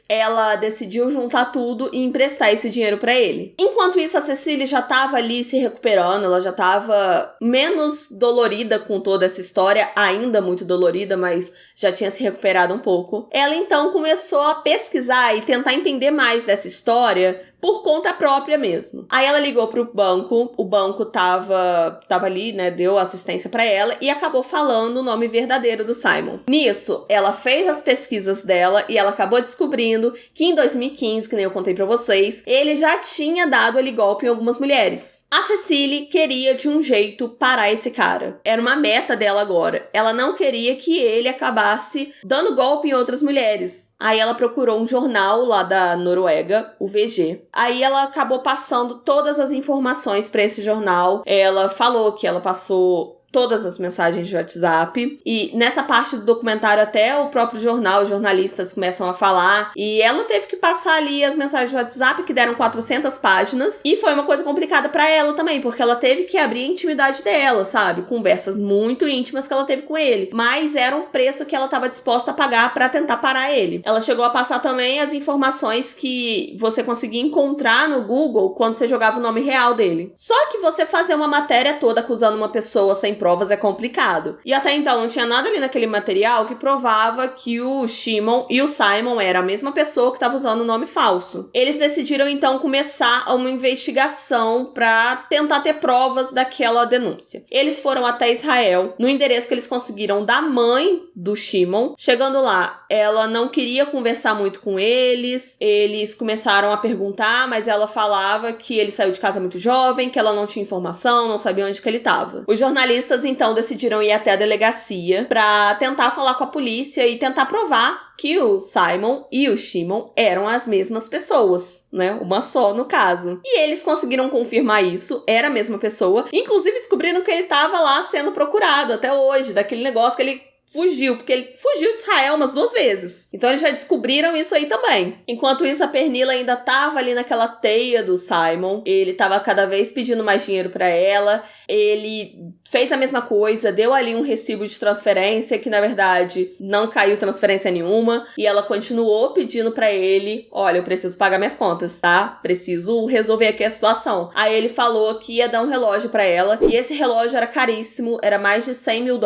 Ela decidiu juntar tudo e emprestar esse dinheiro pra ele. Enquanto isso, a Cecily já tava ali se recuperando, ela já tava menos dolorida com toda essa história, ainda muito dolorida, mas já tinha se recuperado um pouco. Ela então começou a pesquisar e tentar entender mais dessa história por conta própria mesmo. Aí ela ligou pro banco, o banco tava ali, né, deu assistência pra ela e acabou falando o nome verdadeiro do Simon. Nisso, ela fez as pesquisas dela e ela acabou descobrindo que em 2015, que nem eu contei pra vocês, ele já tinha dado ali golpe em algumas mulheres. A Cecily queria de um jeito parar esse cara. Era uma meta dela agora. Ela não queria que ele acabasse dando golpe em outras mulheres. Aí ela procurou um jornal lá da Noruega, o VG. Aí ela acabou passando todas as informações pra esse jornal. Ela falou que ela passou todas as mensagens de WhatsApp. E nessa parte do documentário até o próprio jornal, os jornalistas começam a falar. E ela teve que passar ali as mensagens de WhatsApp, que deram 400 páginas. E foi uma coisa complicada pra ela também, porque ela teve que abrir a intimidade dela, sabe? Conversas muito íntimas que ela teve com ele. Mas era um preço que ela tava disposta a pagar pra tentar parar ele. Ela chegou a passar também as informações que você conseguia encontrar no Google quando você jogava o nome real dele. Só que você fazer uma matéria toda acusando uma pessoa sem provas é complicado. E até então não tinha nada ali naquele material que provava que o Shimon e o Simon eram a mesma pessoa que estava usando o nome falso. Eles decidiram então começar uma investigação para tentar ter provas daquela denúncia. Eles foram até Israel, no endereço que eles conseguiram da mãe do Shimon. Chegando lá, ela não queria conversar muito com eles. Eles começaram a perguntar, mas ela falava que ele saiu de casa muito jovem, que ela não tinha informação, não sabia onde que ele estava. Os jornalistas então decidiram ir até a delegacia pra tentar falar com a polícia e tentar provar que o Simon e o Shimon eram as mesmas pessoas, né? Uma só, no caso. E eles conseguiram confirmar isso, era a mesma pessoa. Inclusive descobriram que ele tava lá sendo procurado até hoje, daquele negócio que ele fugiu, porque ele fugiu de Israel umas 2 vezes. Então eles já descobriram isso aí também. Enquanto isso, a Pernilla ainda tava ali naquela teia do Simon. Ele tava cada vez pedindo mais dinheiro pra ela. Ele fez a mesma coisa, deu ali um recibo de transferência, que na verdade não caiu transferência nenhuma. E ela continuou pedindo pra ele, olha, eu preciso pagar minhas contas, tá? Preciso resolver aqui a situação. Aí ele falou que ia dar um relógio pra ela. E esse relógio era caríssimo, era mais de $100 mil.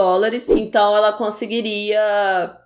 Então ela conseguiria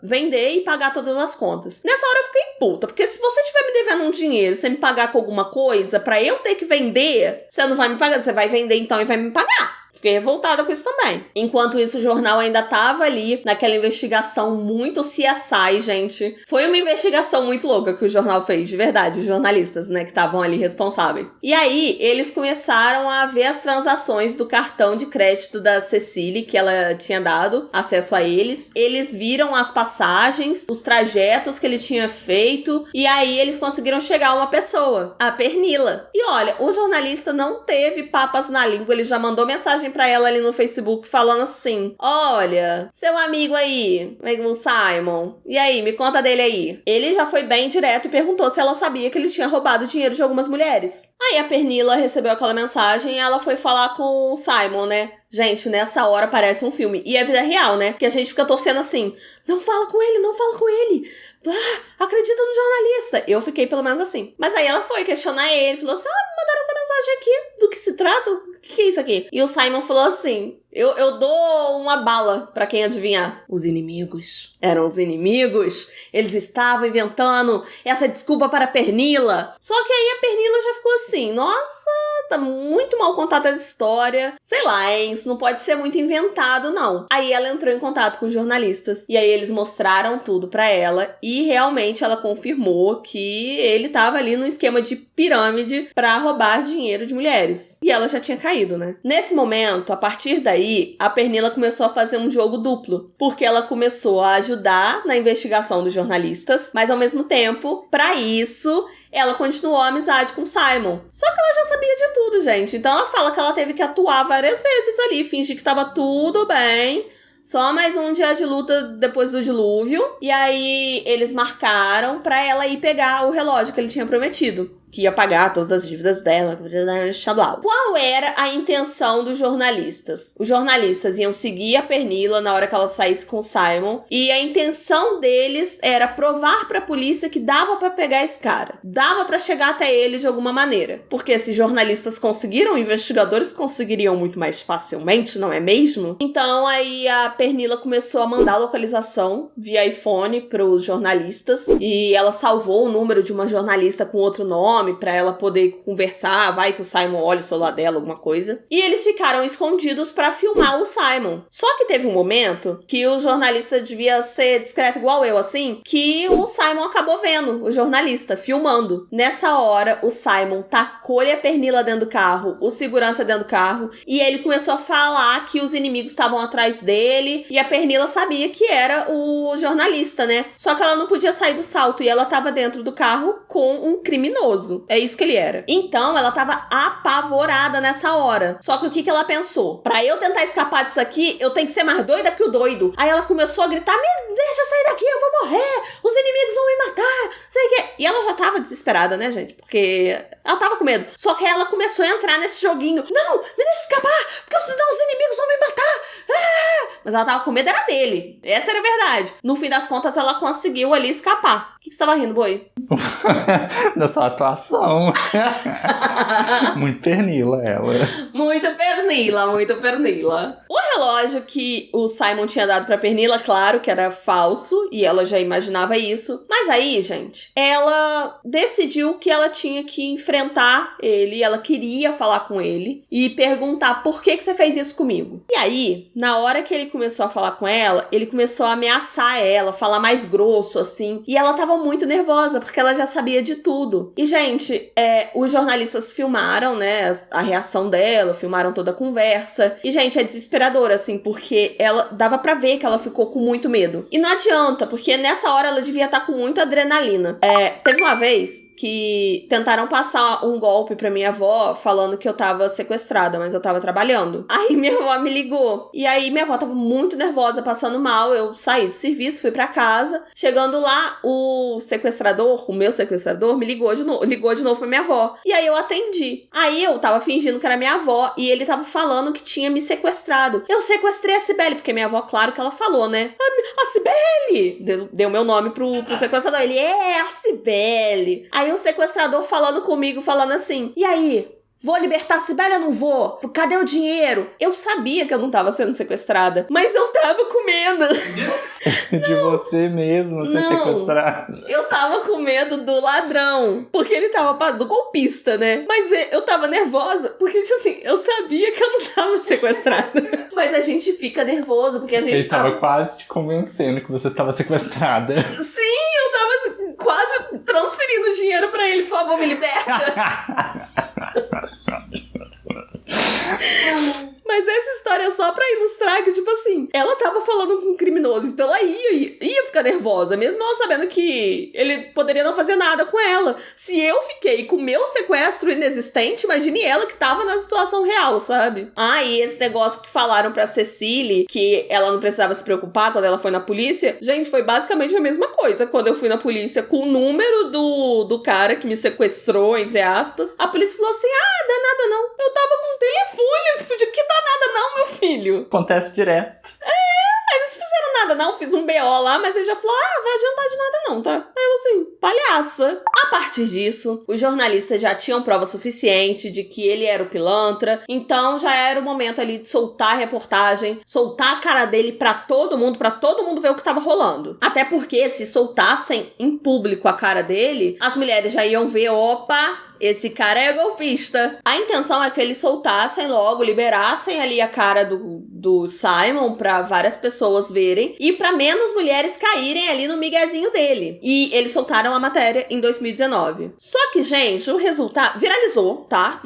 vender e pagar todas as contas. Nessa hora eu fiquei puta, porque se você estiver me devendo um dinheiro, você me pagar com alguma coisa, pra eu ter que vender, você não vai me pagar, você vai vender então e vai me pagar. Fiquei revoltada com isso também. Enquanto isso, o jornal ainda tava ali naquela investigação muito CSI, gente. Foi uma investigação muito louca que o jornal fez, de verdade. Os jornalistas, né, que estavam ali responsáveis. E aí, eles começaram a ver as transações do cartão de crédito da Cecily, que ela tinha dado acesso a eles. Eles viram as passagens, os trajetos que ele tinha feito. E aí, eles conseguiram chegar a uma pessoa, a Pernilla. E olha, o jornalista não teve papas na língua, ele já mandou mensagem pra ela ali no Facebook falando assim, olha, seu amigo aí, o Simon, e aí, me conta dele aí. Ele já foi bem direto e perguntou se ela sabia que ele tinha roubado dinheiro de algumas mulheres. Aí a Pernilla recebeu aquela mensagem e ela foi falar com o Simon, né? Gente, nessa hora parece um filme. E é vida real, né? Que a gente fica torcendo assim, não fala com ele, não fala com ele. Ah, acredita no jornalista. Eu fiquei pelo menos assim. Mas aí ela foi questionar ele, falou assim, me mandaram essa mensagem aqui, do que se trata? O que é isso aqui? E o Simon falou assim, eu dou uma bala pra quem adivinhar. Os inimigos. Eram os inimigos. Eles estavam inventando essa desculpa para a Pernilla. Só que aí a Pernilla já ficou assim, nossa, tá muito mal contada essa história. Sei lá, hein, isso não pode ser muito inventado, não. Aí ela entrou em contato com os jornalistas. E aí eles mostraram tudo pra ela. E realmente ela confirmou que ele tava ali no esquema de pirâmide pra roubar dinheiro de mulheres. E ela já tinha caído, né? Nesse momento, a partir daí, a Pernilla começou a fazer um jogo duplo. Porque ela começou a ajudar na investigação dos jornalistas. Mas ao mesmo tempo, pra isso, ela continuou a amizade com o Simon. Só que ela já sabia de tudo, gente. Então ela fala que ela teve que atuar várias vezes ali, fingir que tava tudo bem. Só mais um dia de luta depois do dilúvio. E aí eles marcaram pra ela ir pegar o relógio que ele tinha prometido, que ia pagar todas as dívidas dela. Qual era a intenção dos jornalistas? Os jornalistas iam seguir a Pernilla na hora que ela saísse com o Simon. E a intenção deles era provar pra polícia que dava pra pegar esse cara. Dava pra chegar até ele de alguma maneira. Porque se jornalistas conseguiram, investigadores conseguiriam muito mais facilmente, não é mesmo? Então aí a Pernilla começou a mandar localização via iPhone pros jornalistas. E ela salvou o número de uma jornalista com outro nome. nome pra ela poder conversar, vai que o Simon olha o celular dela, alguma coisa. E eles ficaram escondidos pra filmar o Simon. Só que teve um momento que o jornalista devia ser discreto igual eu, assim, que o Simon acabou vendo o jornalista filmando. Nessa hora, o Simon tacou-lhe a pernila dentro do carro, o segurança dentro do carro, e ele começou a falar que os inimigos estavam atrás dele, e a pernila sabia que era o jornalista, né? Só que ela não podia sair do salto, e ela tava dentro do carro com um criminoso. É isso que ele era. Então, ela tava apavorada nessa hora. Só que o que ela pensou? Pra eu tentar escapar disso aqui, eu tenho que ser mais doida que o doido. Aí ela começou a gritar, me deixa sair daqui, eu vou morrer, os inimigos vão me matar, sei o quê. E ela já tava desesperada, né, gente? Porque ela tava com medo. Só que ela começou a entrar nesse joguinho. Não, me deixa escapar, porque senão os inimigos vão me matar. Ah! Mas ela tava com medo, era dele. Essa era a verdade. No fim das contas, ela conseguiu ali escapar. O que você tava rindo, Boi? Da sua atuação. Muito pernila ela. Muito pernila, muito pernila. O relógio que o Simon tinha dado pra pernila, claro que era falso, e ela já imaginava isso. Mas aí, gente, ela decidiu que ela tinha que enfrentar ele, ela queria falar com ele e perguntar por que você fez isso comigo. E aí, na hora que ele começou a falar com ela, ele começou a ameaçar ela, falar mais grosso, assim. E ela tava muito nervosa, porque ela já sabia de tudo. E, gente, os jornalistas filmaram, né, a reação dela, filmaram toda a conversa. E, gente, é desesperador, assim, porque ela dava pra ver que ela ficou com muito medo. E não adianta, porque nessa hora ela devia estar com muita adrenalina. Teve uma vez que tentaram passar um golpe pra minha avó, falando que eu tava sequestrada, mas eu tava trabalhando. Aí minha avó me ligou. E aí minha avó tava muito nervosa, passando mal. Eu saí do serviço, fui pra casa. Chegando lá, o meu sequestrador, me ligou de novo pra minha avó. E aí eu atendi. Aí eu tava fingindo que era minha avó e ele tava falando que tinha me sequestrado. Eu sequestrei a Cibele, porque minha avó, claro que ela falou, né? A Cibele! Deu meu nome pro sequestrador. Ele, a Cibele. Aí o sequestrador falando comigo, falando assim, e aí? Vou libertar a Cibele ou não vou? Cadê o dinheiro? Eu sabia que eu não tava sendo sequestrada, mas eu tava com medo. De você mesmo ser sequestrada. Eu tava com medo do ladrão, porque ele tava do golpista, né? Mas eu tava nervosa, porque, tipo assim, eu sabia que eu não tava sequestrada. Mas a gente fica nervoso, porque a gente Ele tava quase te convencendo que você tava sequestrada. Sim, eu tava quase transferindo dinheiro pra ele. Por favor, me liberta. Mas essa história é só pra ilustrar que, tipo assim, ela tava falando com um criminoso, então ela ia ficar nervosa, mesmo ela sabendo que ele poderia não fazer nada com ela. Se eu fiquei com o meu sequestro inexistente, imagine ela que tava na situação real, sabe? E esse negócio que falaram pra Cecily, que ela não precisava se preocupar quando ela foi na polícia, gente, foi basicamente a mesma coisa. Quando eu fui na polícia com o número do cara que me sequestrou, entre aspas, a polícia falou assim, dá nada não, eu tava com um telefone, eles podiam que dá nada não, meu filho. Acontece direto. Eles fizeram nada não, fiz um BO lá, mas ele já falou, vai adiantar de nada não, tá? Aí eu assim, palhaça. A partir disso, os jornalistas já tinham prova suficiente de que ele era o pilantra, então já era o momento ali de soltar a reportagem, soltar a cara dele pra todo mundo ver o que tava rolando. Até porque se soltassem em público a cara dele, as mulheres já iam ver, opa, esse cara é golpista. A intenção é que eles soltassem logo, liberassem ali a cara do Simon pra várias pessoas verem e pra menos mulheres caírem ali no miguezinho dele. E eles soltaram a matéria em 2019. Só que, gente, o resultado viralizou, tá?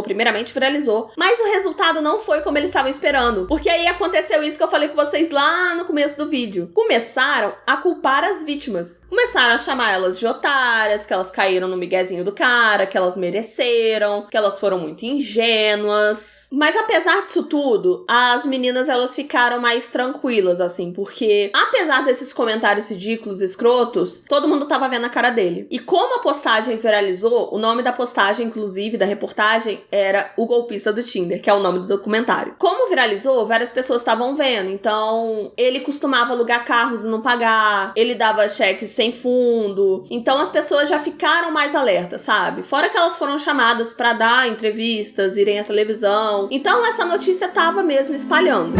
Primeiramente viralizou. Mas o resultado não foi como eles estavam esperando. Porque aí aconteceu isso que eu falei com vocês lá no começo do vídeo. Começaram a culpar as vítimas. Começaram a chamar elas de otárias, que elas caíram no miguezinho do cara, que elas mereceram, que elas foram muito ingênuas. Mas apesar disso tudo, as meninas, elas ficaram mais tranquilas, assim, porque apesar desses comentários ridículos, escrotos, todo mundo tava vendo a cara dele. E como a postagem viralizou, o nome da postagem, inclusive, da reportagem, era O Golpista do Tinder, que é o nome do documentário. Como viralizou, várias pessoas estavam vendo, então ele costumava alugar carros e não pagar, ele dava cheques sem fundo, então as pessoas já ficaram mais alertas, sabe? Fora que elas foram chamadas pra dar entrevistas, irem à televisão. Então essa notícia tava mesmo espalhando.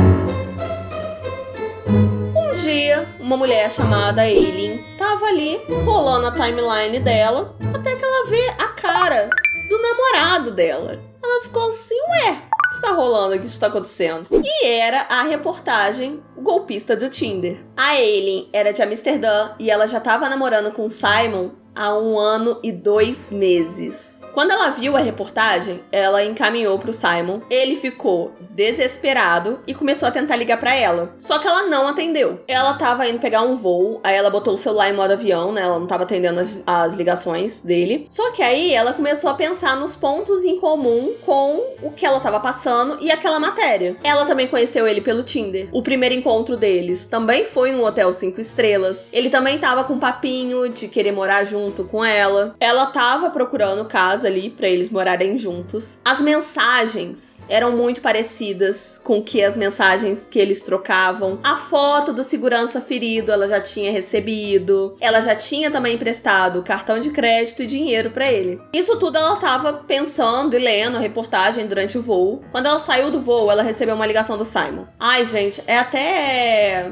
Um dia, uma mulher chamada Aileen tava ali, rolando a timeline dela, até que ela ela vê a cara do namorado dela. Ela ficou assim, ué, o que está rolando aqui? O que está acontecendo? E era a reportagem golpista do Tinder. A Aileen era de Amsterdã e ela já estava namorando com o Simon há 1 ano e 2 meses. Quando ela viu a reportagem, ela encaminhou pro Simon. Ele ficou desesperado e começou a tentar ligar pra ela. Só que ela não atendeu. Ela tava indo pegar um voo, aí ela botou o celular em modo avião, né? Ela não tava atendendo as ligações dele. Só que aí ela começou a pensar nos pontos em comum com o que ela tava passando e aquela matéria. Ela também conheceu ele pelo Tinder. O primeiro encontro deles também foi num hotel 5 estrelas. Ele também tava com um papinho de querer morar junto com ela. Ela tava procurando casa ali pra eles morarem juntos. As mensagens eram muito parecidas com que as mensagens que eles trocavam. A foto do segurança ferido ela já tinha recebido. Ela já tinha também emprestado cartão de crédito e dinheiro pra ele. Isso tudo ela tava pensando e lendo a reportagem durante o voo. Quando ela saiu do voo, ela recebeu uma ligação do Simon. Ai, gente, é até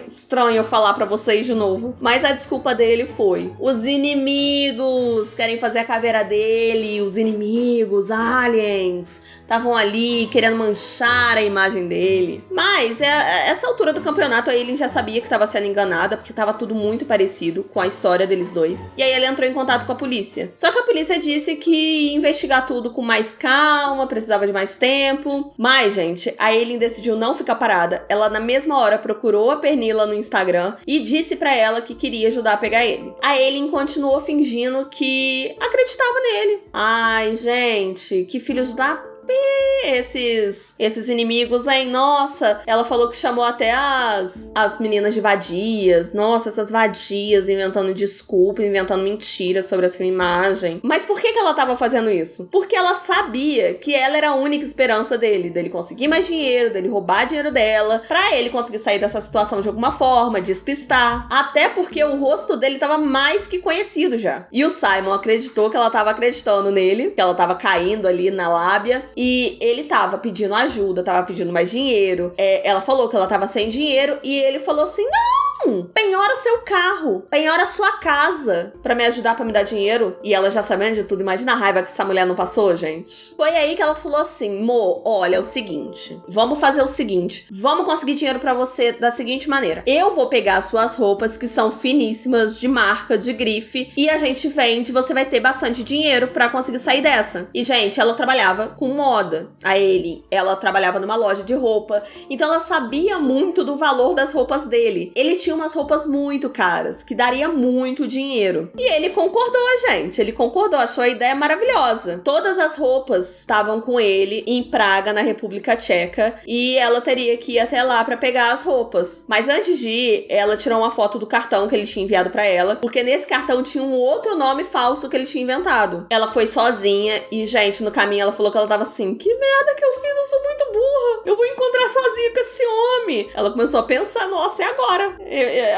estranho eu falar pra vocês de novo, mas a desculpa dele foi: os inimigos querem fazer a caveira dele, os inimigos, aliens, estavam ali querendo manchar a imagem dele. Mas, essa altura do campeonato, a Aileen já sabia que estava sendo enganada, porque estava tudo muito parecido com a história deles dois. E aí ela entrou em contato com a polícia. Só que a polícia disse que ia investigar tudo com mais calma, precisava de mais tempo. Mas, gente, a Aileen decidiu não ficar parada. Ela, na mesma hora, procurou a Pernilla no Instagram e disse pra ela que queria ajudar a pegar ele. A Aileen continuou fingindo que acreditava nele. Ai, gente, que filhos da esses inimigos, hein? Nossa, ela falou que chamou até as meninas de vadias. Nossa, essas vadias inventando desculpa, inventando mentiras sobre a sua imagem. Mas por que ela tava fazendo isso? Porque ela sabia que ela era a única esperança dele conseguir mais dinheiro, dele roubar dinheiro dela, pra ele conseguir sair dessa situação de alguma forma, despistar. Até porque o rosto dele tava mais que conhecido já. E o Simon acreditou que ela tava acreditando nele, que ela tava caindo ali na lábia. E ele tava pedindo ajuda, tava pedindo mais dinheiro. Ela falou que ela tava sem dinheiro e ele falou assim: não, penhora o seu carro, penhora a sua casa pra me ajudar, pra me dar dinheiro. E ela já sabendo de tudo, imagina a raiva que essa mulher não passou, gente. Foi aí que ela falou assim: Mo, olha, é o seguinte, vamos fazer o seguinte, vamos conseguir dinheiro pra você da seguinte maneira: eu vou pegar as suas roupas, que são finíssimas, de marca, de grife, e a gente vende, você vai ter bastante dinheiro pra conseguir sair dessa. E, gente, ela trabalhava com moda. A Aileen, ela trabalhava numa loja de roupa, então ela sabia muito do valor das roupas dele. Ele tinha umas roupas muito caras, que daria muito dinheiro. E ele concordou, gente. Ele concordou, achou a ideia maravilhosa. Todas as roupas estavam com ele em Praga, na República Tcheca, e ela teria que ir até lá pra pegar as roupas. Mas antes de ir, ela tirou uma foto do cartão que ele tinha enviado pra ela, porque nesse cartão tinha um outro nome falso que ele tinha inventado. Ela foi sozinha e, gente, no caminho ela falou que ela tava assim: que merda que eu fiz, eu sou muito burra, eu vou encontrar sozinha com esse homem. Ela começou a pensar: nossa, é agora,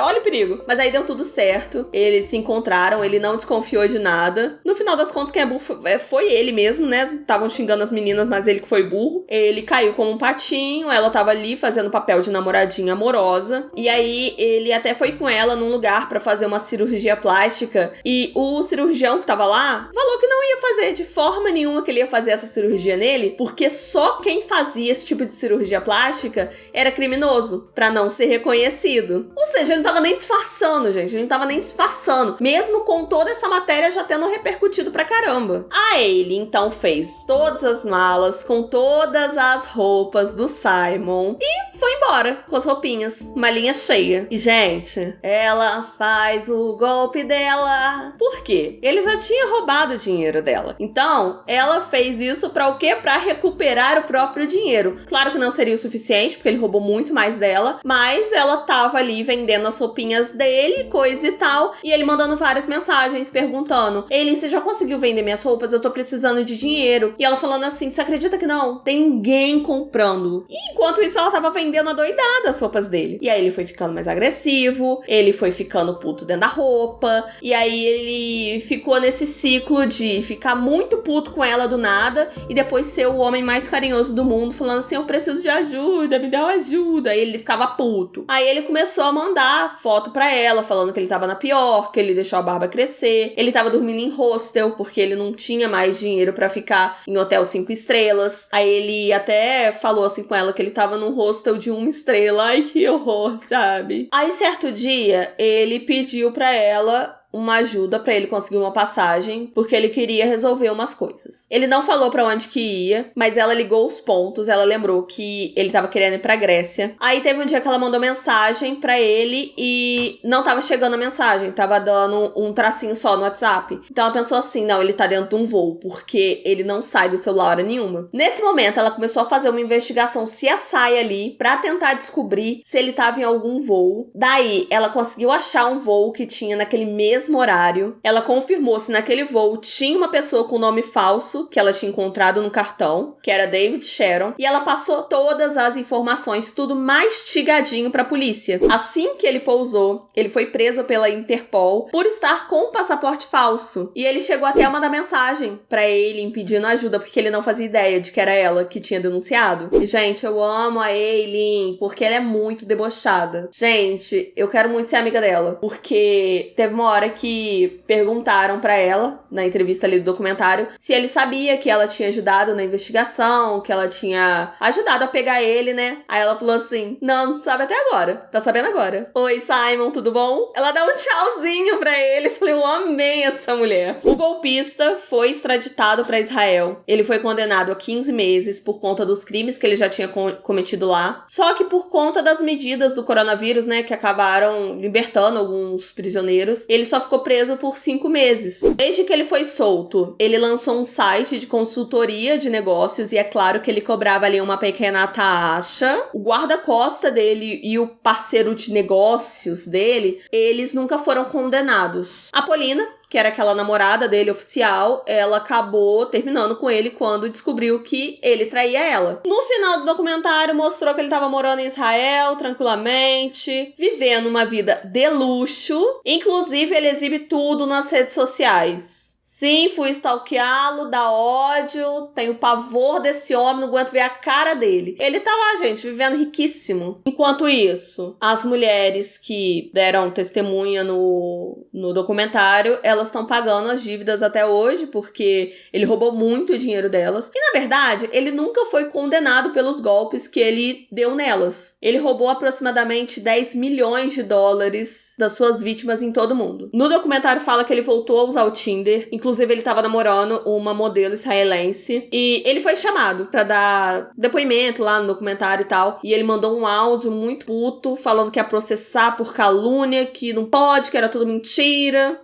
olha o perigo. Mas aí deu tudo certo, eles se encontraram, ele não desconfiou de nada. No final das contas, quem é burro foi ele mesmo, né? Estavam xingando as meninas, mas ele que foi burro. Ele caiu como um patinho, ela tava ali fazendo papel de namoradinha amorosa. E aí ele até foi com ela num lugar pra fazer uma cirurgia plástica, e o cirurgião que tava lá falou que não ia fazer de forma nenhuma, que ele ia fazer essa cirurgia nele, porque só quem fazia esse tipo de cirurgia plástica era criminoso, pra não ser reconhecido. Ou seja, ele não tava nem disfarçando, gente. Ele não tava nem disfarçando. Mesmo com toda essa matéria já tendo repercutido pra caramba. A Aileen, então, fez todas as malas com todas as roupas do Simon e foi embora com as roupinhas. Uma linha cheia. E, gente, ela faz o golpe dela. Por quê? Ele já tinha roubado o dinheiro dela. Então, ela fez isso pra o quê? Pra recuperar o próprio dinheiro. Claro que não seria o suficiente, porque ele roubou muito mais dela, mas ela tava ali vendendo as roupinhas dele, coisa e tal, e ele mandando várias mensagens perguntando: Aileen, você já conseguiu vender minhas roupas? Eu tô precisando de dinheiro. E ela falando assim: você acredita que não? Tem ninguém comprando. E enquanto isso, ela tava vendendo adoidada as roupas dele. E aí ele foi ficando mais agressivo, ele foi ficando puto dentro da roupa, e aí ele ficou nesse ciclo de ficar muito puto com ela do nada, e depois ser o homem mais carinhoso do mundo, falando assim: eu preciso de ajuda, me dá uma ajuda. ajuda. Aí ele ficava puto. Aí ele começou a mandar foto pra ela, falando que ele tava na pior, que ele deixou a barba crescer. Ele tava dormindo em hostel, porque ele não tinha mais dinheiro pra ficar em hotel 5 estrelas. Aí ele até falou assim com ela que ele tava num hostel de 1 estrela. Ai, que horror, sabe? Aí certo dia, ele pediu pra ela uma ajuda pra ele conseguir uma passagem, porque ele queria resolver umas coisas. Ele não falou pra onde que ia, mas ela ligou os pontos, ela lembrou que ele tava querendo ir pra Grécia. Aí teve um dia que ela mandou mensagem pra ele e não tava chegando a mensagem, tava dando um tracinho só no WhatsApp. Então ela pensou assim, não, ele tá dentro de um voo, porque ele não sai do celular hora nenhuma. Nesse momento, ela começou a fazer uma investigação CSI ali, pra tentar descobrir se ele tava em algum voo. Daí, ela conseguiu achar um voo que tinha naquele mesmo horário. Ela confirmou se naquele voo tinha uma pessoa com nome falso que ela tinha encontrado no cartão, que era David Sharon, e ela passou todas as informações, tudo mastigadinho pra polícia. Assim que ele pousou, ele foi preso pela Interpol por estar com um passaporte falso. E ele chegou até a mandar mensagem pra ele, pedindo ajuda, porque ele não fazia ideia de que era ela que tinha denunciado. E, gente, eu amo a Aileen, porque ela é muito debochada. Gente, eu quero muito ser amiga dela, porque teve uma hora que perguntaram pra ela, na entrevista ali do documentário, se ele sabia que ela tinha ajudado na investigação, que ela tinha ajudado a pegar ele, né? Aí ela falou assim, não sabe até agora. Tá sabendo agora. Oi, Simon, tudo bom? Ela dá um tchauzinho pra ele. Falei, eu amei essa mulher. O golpista foi extraditado pra Israel. Ele foi condenado a 15 meses por conta dos crimes que ele já tinha cometido lá. Só que por conta das medidas do coronavírus, né, que acabaram libertando alguns prisioneiros, ele só ficou preso por 5 meses. Desde que ele foi solto, ele lançou um site de consultoria de negócios e é claro que ele cobrava ali uma pequena taxa. O guarda-costa dele e o parceiro de negócios dele, eles nunca foram condenados. A Polina, que era aquela namorada dele oficial, ela acabou terminando com ele quando descobriu que ele traía ela. No final do documentário, mostrou que ele tava morando em Israel, tranquilamente, vivendo uma vida de luxo. Inclusive, ele exibe tudo nas redes sociais. Sim, fui stalkeá-lo, dá ódio, tenho pavor desse homem, não aguento ver a cara dele. Ele tá lá, gente, vivendo riquíssimo. Enquanto isso, as mulheres que deram testemunha no documentário, elas estão pagando as dívidas até hoje, porque ele roubou muito o dinheiro delas. E, na verdade, ele nunca foi condenado pelos golpes que ele deu nelas. Ele roubou aproximadamente 10 milhões de dólares das suas vítimas em todo o mundo. No documentário fala que ele voltou a usar o Tinder. Inclusive, ele tava namorando uma modelo israelense. E ele foi chamado pra dar depoimento lá no documentário e tal. E ele mandou um áudio muito puto, falando que ia processar por calúnia, que não pode, que era tudo mentira.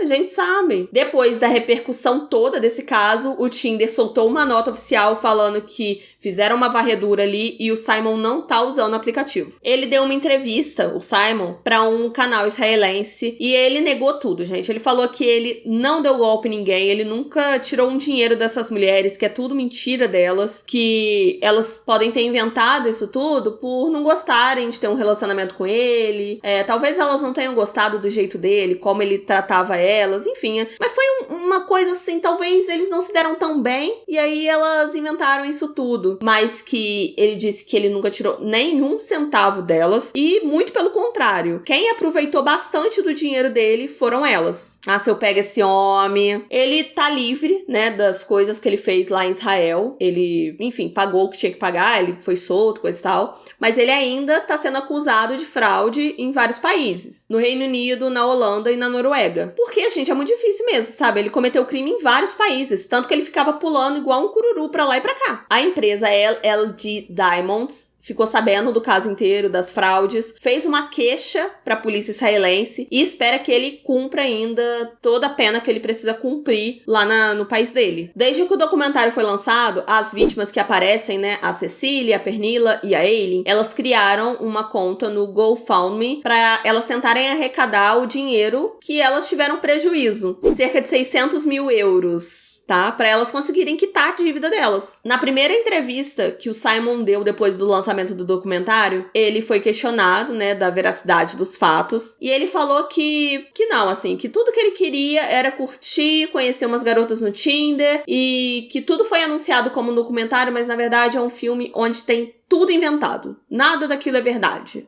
A gente sabe. Depois da repercussão toda desse caso, o Tinder soltou uma nota oficial falando que fizeram uma varredura ali e o Simon não tá usando o aplicativo. Ele deu uma entrevista, o Simon, pra um canal israelense e ele negou tudo, gente. Ele falou que ele não deu golpe em ninguém, ele nunca tirou um dinheiro dessas mulheres, que é tudo mentira delas, que elas podem ter inventado isso tudo por não gostarem de ter um relacionamento com ele, talvez elas não tenham gostado do jeito dele, como ele tratava elas, enfim. Mas foi uma coisa assim, talvez eles não se deram tão bem, e aí elas inventaram isso tudo. Mas que ele disse que ele nunca tirou nenhum centavo delas, e muito pelo contrário. Quem aproveitou bastante do dinheiro dele foram elas. Ah, se eu pego esse homem, ele tá livre, né, das coisas que ele fez lá em Israel. Ele, enfim, pagou o que tinha que pagar, ele foi solto, coisa e tal. Mas ele ainda tá sendo acusado de fraude em vários países. No Reino Unido, na Holanda e na Noruega. Porque, gente, é muito difícil mesmo, sabe? Ele cometeu crime em vários países. Tanto que ele ficava pulando igual um cururu pra lá e pra cá. A empresa LLD Diamonds ficou sabendo do caso inteiro, das fraudes, fez uma queixa pra polícia israelense e espera que ele cumpra ainda toda a pena que ele precisa cumprir lá no país dele. Desde que o documentário foi lançado, as vítimas que aparecem, né, a Cecília, a Pernilla e a Aileen, elas criaram uma conta no GoFundMe pra elas tentarem arrecadar o dinheiro que elas tiveram prejuízo, cerca de 600 mil euros. Tá? Pra elas conseguirem quitar a dívida delas. Na primeira entrevista que o Simon deu depois do lançamento do documentário, ele foi questionado, né, da veracidade dos fatos, e ele falou que não, assim, que tudo que ele queria era curtir, conhecer umas garotas no Tinder, e que tudo foi anunciado como um documentário, mas na verdade é um filme onde tem tudo inventado. Nada daquilo é verdade.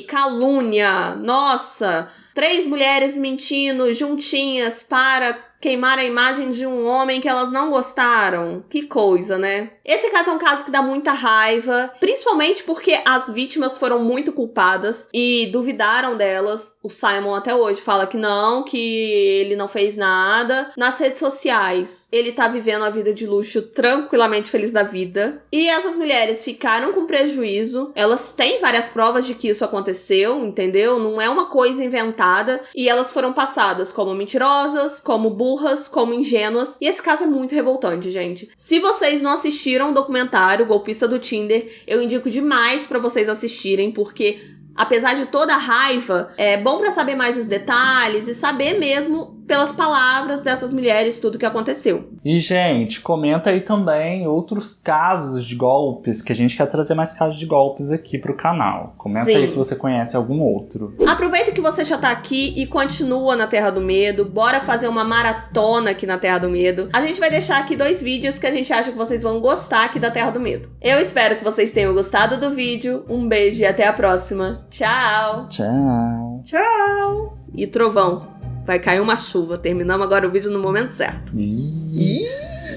Calúnia. Nossa, 3 mulheres mentindo juntinhas para queimar a imagem de um homem que elas não gostaram. Que coisa, né? Esse caso é um caso que dá muita raiva, principalmente porque as vítimas foram muito culpadas e duvidaram delas. O Simon até hoje fala que não, que ele não fez nada. Nas redes sociais, ele tá vivendo a vida de luxo tranquilamente feliz da vida. E essas mulheres ficaram com prejuízo. Elas têm várias provas de que isso aconteceu, entendeu? Não é uma coisa inventada. E elas foram passadas como mentirosas, como burras, como ingênuas. E esse caso é muito revoltante, gente. Se vocês não assistiram o documentário Golpista do Tinder, eu indico demais pra vocês assistirem, porque apesar de toda a raiva, é bom pra saber mais os detalhes e saber mesmo pelas palavras dessas mulheres tudo que aconteceu. E, gente, comenta aí também outros casos de golpes, que a gente quer trazer mais casos de golpes aqui pro canal. Comenta aí se você conhece algum outro. Aproveita que você já tá aqui e continua na Terra do Medo. Bora fazer uma maratona aqui na Terra do Medo. A gente vai deixar aqui 2 vídeos que a gente acha que vocês vão gostar aqui da Terra do Medo. Eu espero que vocês tenham gostado do vídeo. Um beijo e até a próxima. Tchau! Tchau! Tchau! E trovão. Vai cair uma chuva. Terminamos agora o vídeo no momento certo. Ih.